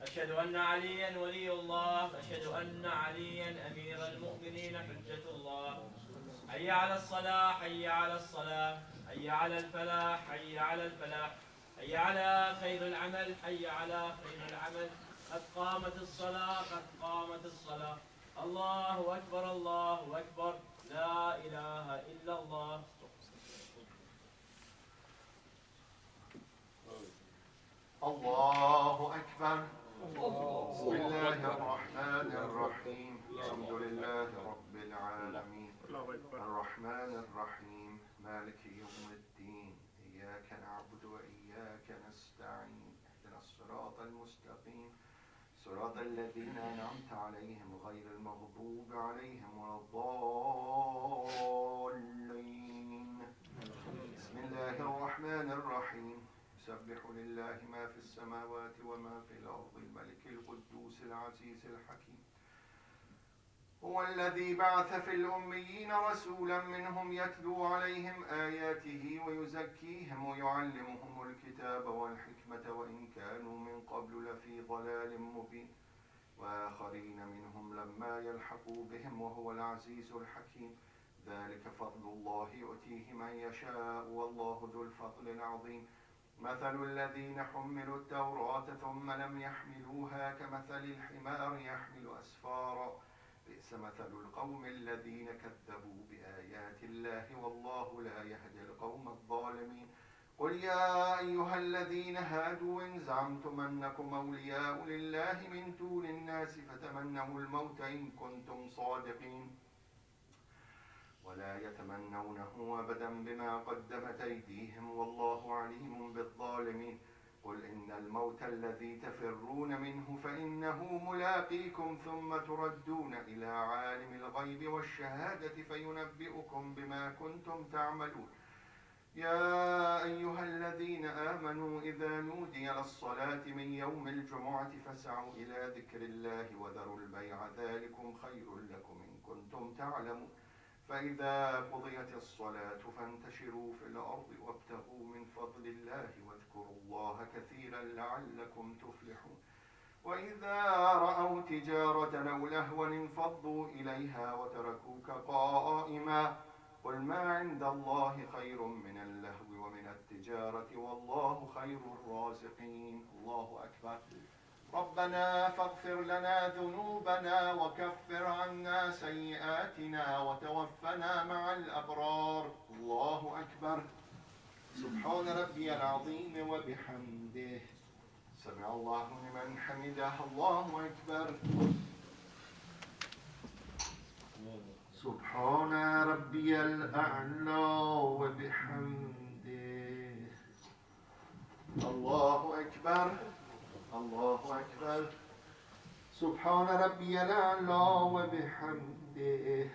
أشهد أن عليا ولي الله. أشهد أن عليا أمير المؤمنين حجة الله. حي على الصلاة، حي على الصلاة، حي على الفلاح، حي على الفلاح، حي على خير العمل، حي على خير العمل. قد قامت الصلاة، قد قامت الصلاة. الله أكبر، الله أكبر، لا إله إلا الله. الله أكبر. بسم الله الرحمن الرحيم. الحمد لله رب العالمين الرحمن الرحيم مالك يوم الدين إياك نعبد وإياك نستعين اهدنا الصراط المستقيم صراط الذين أنعمت عليهم غير المغضوب عليهم ولا الضالين. بسم الله الرحمن الرحيم. يسبح لله ما في السماوات وما في الأرض الملك القدوس العزيز الحكيم. هو الذي بعث في الأميين رسولا منهم يتلو عليهم آياته ويزكيهم ويعلمهم الكتاب والحكمة وإن كانوا من قبل لفي ضلال مبين وآخرين منهم لما يلحقوا بهم وهو العزيز الحكيم. ذلك فضل الله يؤتيه من يشاء والله ذو الفضل العظيم. مثل الذين حملوا التوراة ثم لم يحملوها كمثل الحمار يحمل أسفارا بئس مثل القوم الذين كذبوا بآيات الله والله لا يهدي القوم الظالمين. قل يا أيها الذين هادوا إن زعمتم أنكم أولياء لله من دون الناس فتمنوا الموت إن كنتم صادقين ولا يتمنونه أبدا بما قدمت أيديهم والله عليم بالظالمين. قل إن الموت الذي تفرون منه فإنه ملاقيكم ثم تردون إلى عالم الغيب والشهادة فينبئكم بما كنتم تعملون. يا أيها الذين آمنوا إذا نودي للصلاة من يوم الجمعة فاسعوا إلى ذكر الله وذروا البيع ذلكم خير لكم إن كنتم تعلمون. فإذا قضيت الصلاة فانتشروا في الأرض وابتغوا من فضل الله واذكروا الله كثيرا لعلكم تفلحون. وإذا رأوا تجارة أو لهوا انفضوا إليها وتركوك قائما. قل ما عند الله خير من اللهو ومن التجارة والله خير الرازقين. الله أكبر. ربنا فاغفر لنا ذنوبنا وكفر عنا سيئاتنا وتوفنا مع الأبرار. الله أكبر. سبحان ربي العظيم وبحمده سمع الله لمن حمده. الله أكبر. سبحان ربي الأعلى وبحمده. الله أكبر. الله أكبر. سبحان ربي الأعلى وبحمده.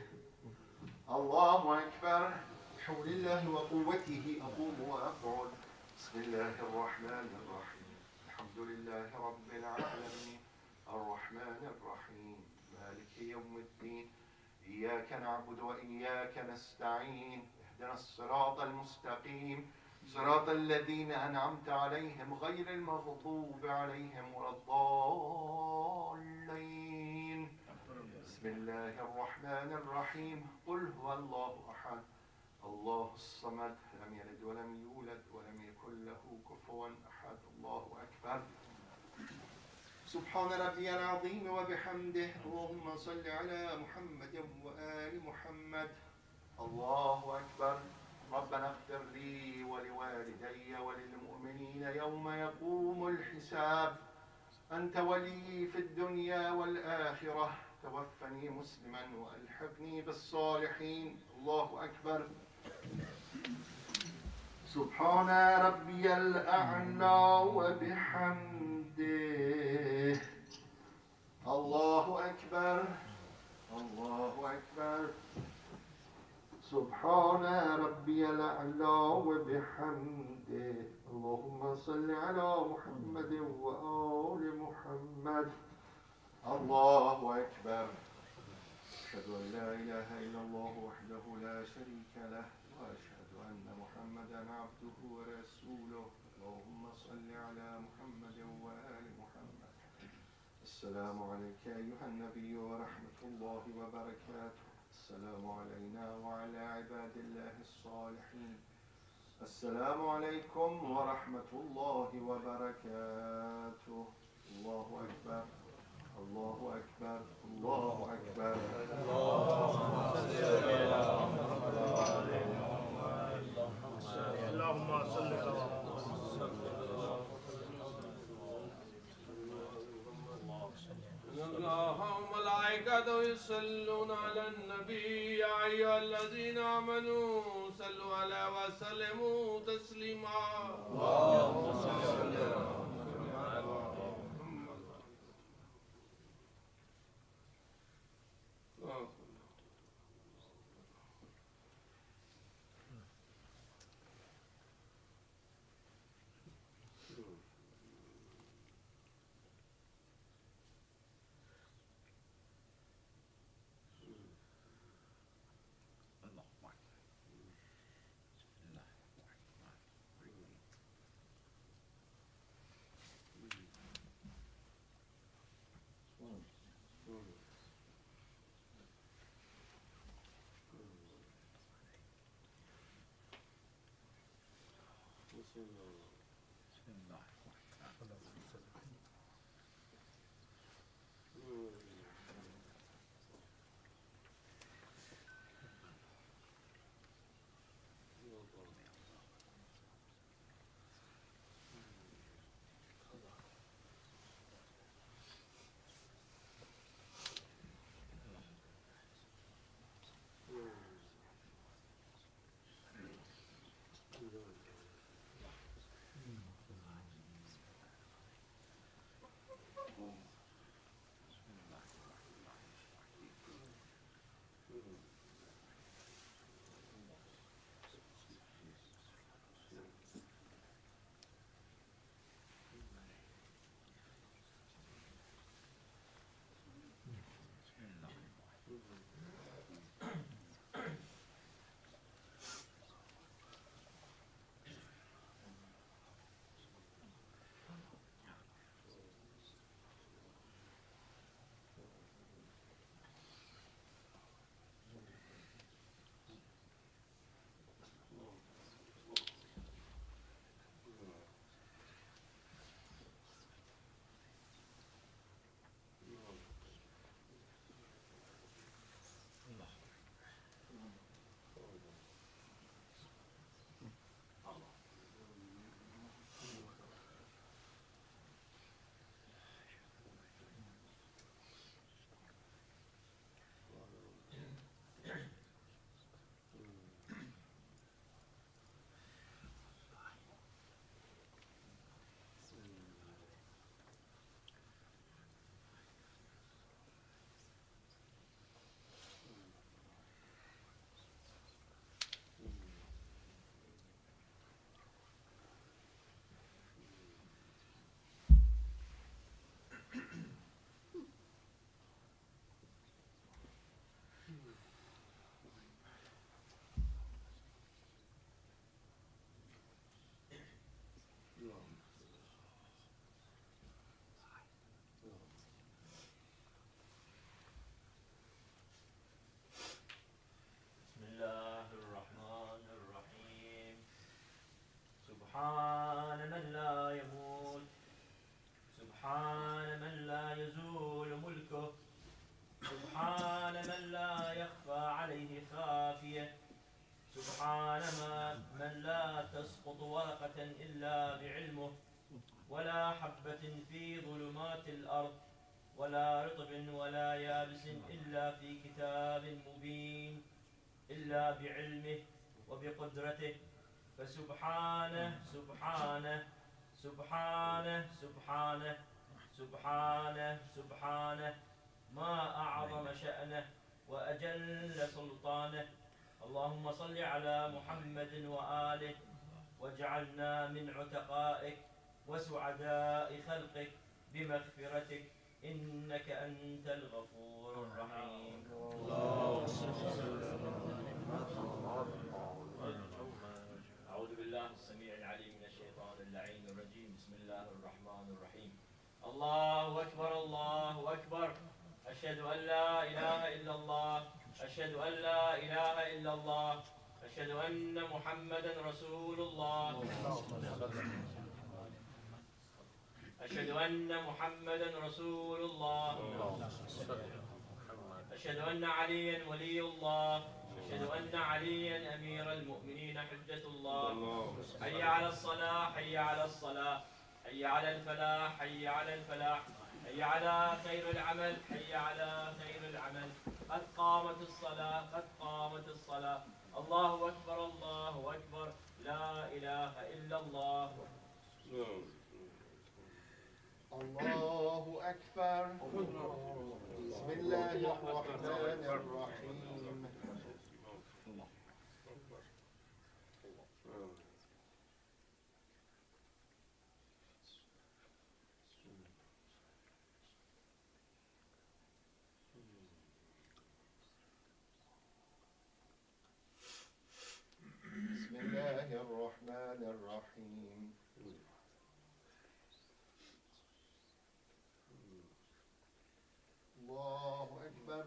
الله أكبر. بحول الله وقوته أقوم وأقعد. بسم الله الرحمن الرحيم. الحمد لله رب العالمين الرحمن الرحيم مالك يوم الدين إياك نعبد وإياك نستعين اهدنا الصراط المستقيم صراط الذين أنعمت عليهم غير المغضوب عليهم ولا الضالين. بسم الله الرحمن الرحيم قل هو الله أحد الله الصمد لم يلد ولم يولد ولم يكن له كفوا أحد الله أكبر. سبحان ربي العظيم وبحمده اللهم صل على محمد وآل محمد. الله أكبر. ربنا اغفر لي ولوالدي وللمؤمنين يوم يقوم الحساب أنت ولي في الدنيا والآخرة توفني مسلما وألحقني بالصالحين. الله أكبر. سبحان ربي الأعلى وبحمده. الله أكبر. الله أكبر. سبحان ربي الأعلى وبحمده. اللهم صل على محمد وآل محمد. الله أكبر. أشهد أن لا إله إلا الله وحده لا شريك له وأشهد أن محمدا عبده ورسوله. اللهم صل على محمد وآل محمد. السلام عليك أيها النبي ورحمة الله وبركاته. السلام علينا وعلى عباد الله الصالحين. السلام عليكم ورحمة الله وبركاته. الله أكبر. الله أكبر. الله أكبر. اللهم صل على الله وملائكته يصلون على النبي يا أيها الذين آمنوا صلوا عليه وسلموا تسليما. اللهم صل على سبحان من لا تسقط ورقة إلا بعلمه، ولا حبة في ظلمات الأرض، ولا رطب ولا يابس إلا في كتاب مبين، إلا بعلمه وبقدرته. فسبحانه سبحانه سبحانه سبحانه سبحانه سبحانه، ما أعظم شأنه وأجل سلطانه. اللهم صل على محمد وآله، واجعلنا من عتقائك وسعداء خلقك بمغفرتك، إنك أنت الغفور الرحيم. أعوذ بالله السميع العليم من الشيطان اللعين الرجيم. بسم الله الرحمن الرحيم. الله أكبر الله أكبر. أشهد أن لا إله إلا الله، أشهد أن لا إله إلا الله، أشهد أن محمدا رسول الله، أشهد أن محمدا رسول الله، أشهد أن عليا ولي الله، أشهد أن عليا أمير المؤمنين حجة الله. حي على الصلاة حي على الصلاة، حي على الفلاح حي على الفلاح، حي على خير العمل حي على خير العمل. قد قامت الصلاة قد قامت الصلاة. الله أكبر الله أكبر، لا إله إلا الله. الله أكبر. بسم الله الرحمن الرحيم. بسم الله الرحمن الرحيم. الله أكبر.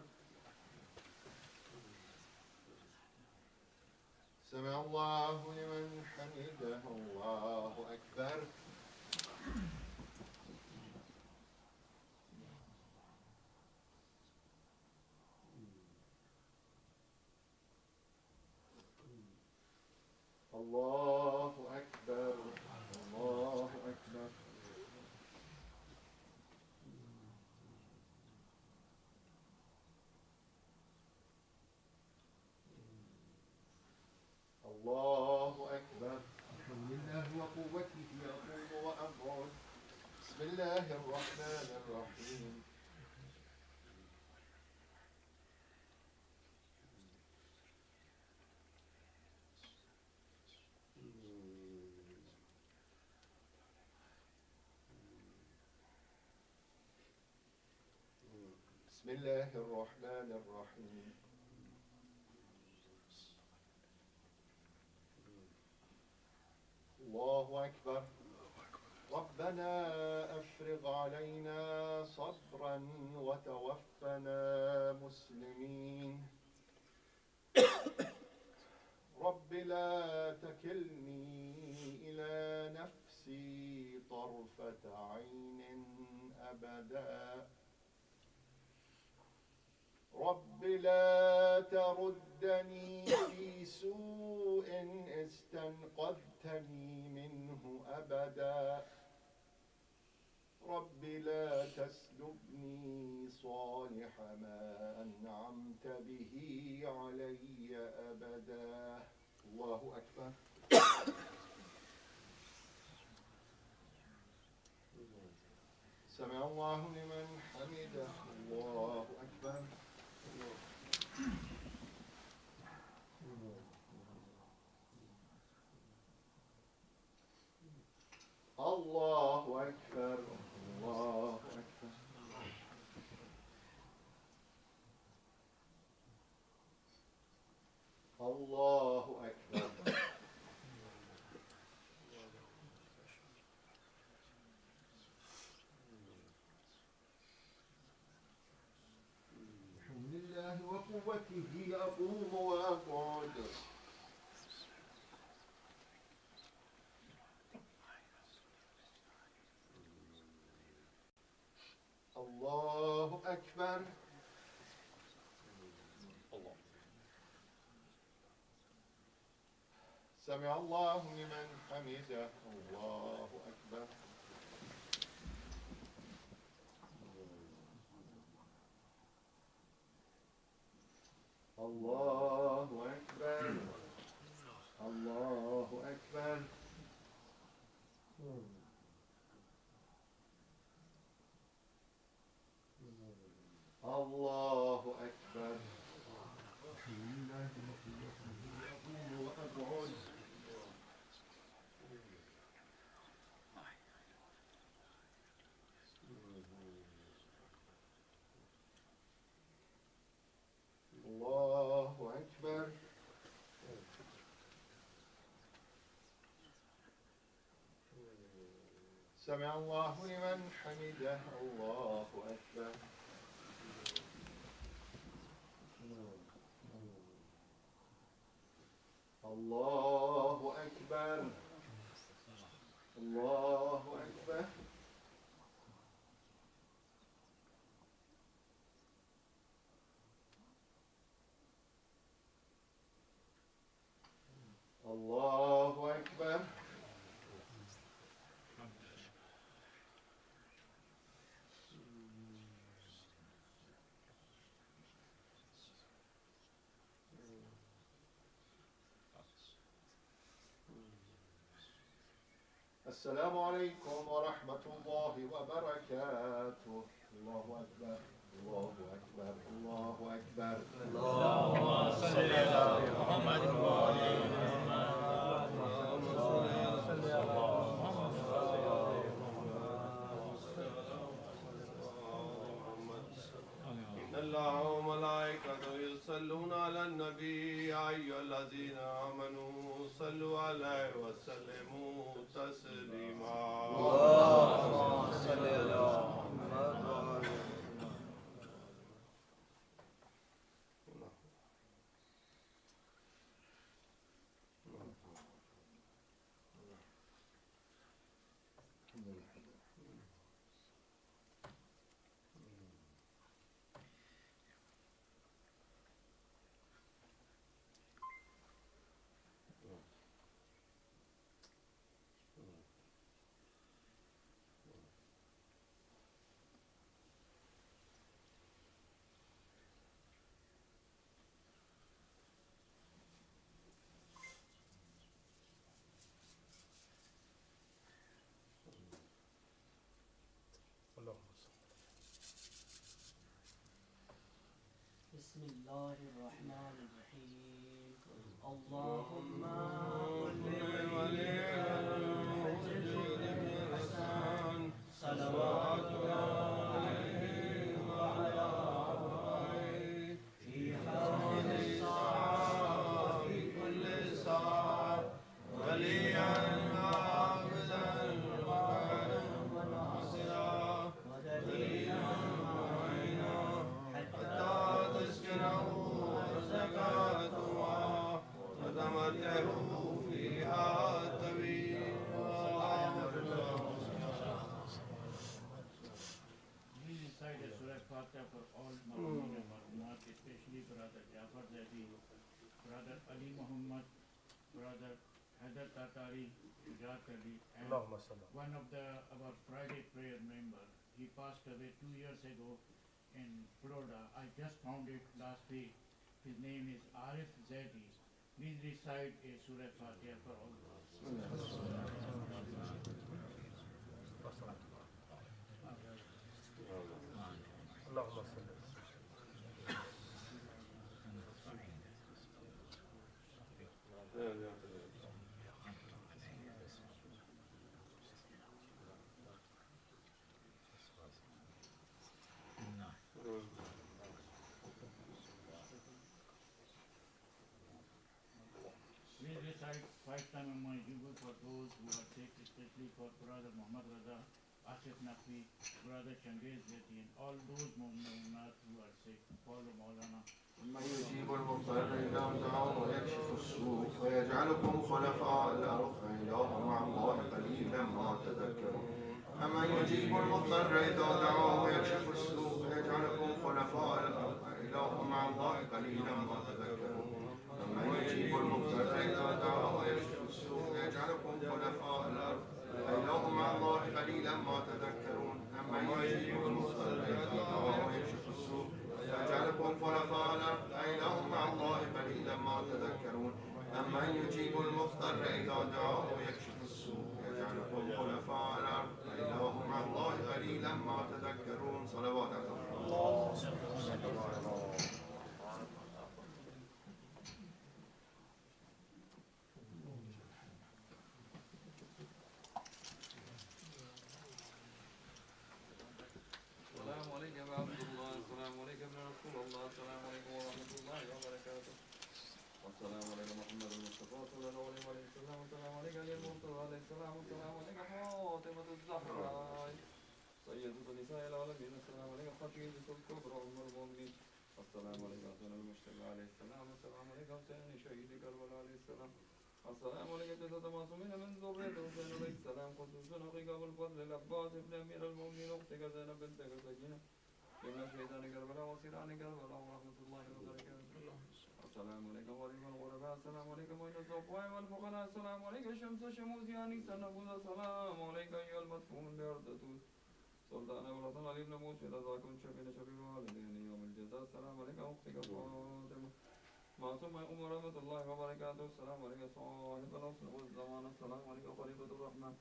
سمع الله لمن حمده. الله أكبر. الله أكبر. الله أكبر. الله أكبر. بحول الله وقوته أقوم وأبعد. بسم الله الرحمن الرحيم. بسم الله الرحمن الرحيم. الله أكبر. ربنا أفرغ علينا صبرا وتوفنا مسلمين. رب لا تكلني إلى نفسي طرفة عين أبدا. رب لا تردني في سوء استنقذتني منه أبدا. رب لا تسلبني صالح ما أنعمت به علي أبدا. الله أكبر. سمع الله لمن حمده. الله أكبر. الله أكبر. الله أكبر. الله أكبر. بحول الله وقوته أقوم وأقعد. الله أكبر. سمع الله لمن حمده الله أكبر الله أكبر الله أكبر الله أكبر الله أكبر سمع الله لمن حمده الله أكبر الله أكبر الله أكبر الله أكبر السلام عليكم ورحمة الله وبركاته الله أكبر الله أكبر الله أكبر اللهم صل على محمد وعلى آل إن الله وملائكته يصلون على النبي يا أيها الذين آمنوا صلوا عليه وسلموا تسليما اللهم صل على محمد وعلى بسم الله الرحمن الرحيم اللهم صلوات عليه وعلى آله في هذه الساعة في كل ساعة وليا حافظا وقائدا وناصرا ودليلا معينا حتى تسكنه زكاتها وتمتعوا فيها طويلا. We recited Surah Fatiha for all Marhumin and Marhumat, especially Brother Jafar Zaidi, Brother Ali Muhammad, Brother Haidar Tatari, Shujat Ali, and one of our Friday prayer member. He passed away 2 years ago in Florida. I just found it last week. His name is Arif Zaidi. Please recite a Surah Fatiha for all of us. Please recite 5 times my Jubal for those who are sick, especially for Brother Muhammad Raza, Asif Naqvi, Brother Changiz Zeti, and all those Mu'minat who are sick. Follow Maulana. من يجيب المضطر إذا دعاه ويكشف السوء ويجعلكم خلفاء الأرض فإله مع الله قليلا ما تذكرون. أمن يجيب المضطر إذا دعاه ويكشف السوء ويجعلكم خلفاء الأرض فإله مع الله قليلا ما تذكرون. أمن يجيب المضطر إذا دعاه ويكشف خلفاء الأرض أإله مع الله قليلا ما تذكرون أمن يجيب المضطر إذا دعاه ويكشف السوء ويجعلكم خلفاء الأرض أإله مع الله قليلا ما تذكرون أمن يجيب المضطر إذا دعاه ويكشف السوء ويجعلكم خلفاء الأرض أإله مع الله قليلا ما تذكرون صلوات الله. السلام عليكم يا عبد الله، السلام عليكم يا رسول الله، السلام عليكم ورحمة الله وبركاته. والسلام عليك محمد المصطفى صلى الله عليه وسلم، والسلام عليك علي المرتضى عليه السلام، والسلام عليك فاطمة الزهراء سيدة نساء العالمين، السلام عليك خديجة الكبرى أم المؤمنين، السلام عليك حسن المجتبى عليه السلام، السلام عليك حسين شهيد كربلاء عليه السلام، السلام عليك جدة معصومين من ذرية حسين عليه السلام، قدوس أخيك أبو الفضل العباس ابن أمير المؤمنين، أختك زينب بنت سكينة من شهيدان كربلاء وسيران كربلاء ورحمة الله وبركاته. السلام عليكم ورحمة الغرباء، السلام عليكم أيها الصفوة والفقراء، السلام عليك شمس الشموس يا أنيس النفوس، السلام عليك أيها المدفون بأرض سلطان ولطن علي بن موسى لذا كنت شفين شفي والدين يوم الجزاء، السلام عليك أختك فاطمة معصوم أم ورحمة الله وبركاته، السلام عليك صاحب العصر والزمان، السلام عليك خليفة الرحمن،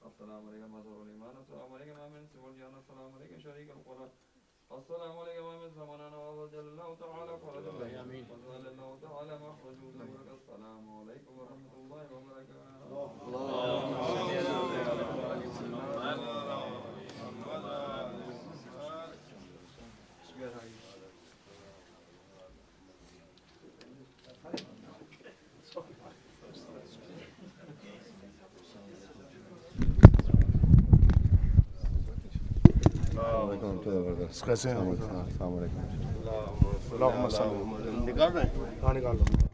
السلام عليك مظهر الإيمان، السلام عليك ما من سوى الجنة، السلام عليك شريك القرآن، السلام عليك ما من زماننا وجل الله تعالى فرجه وجل الله تعالى مخرجه ذنبك، السلام عليكم ورحمة الله وبركاته. السلام عليكم. اللهم صل. نکال رہے ہیں؟ ہاں نکال لو.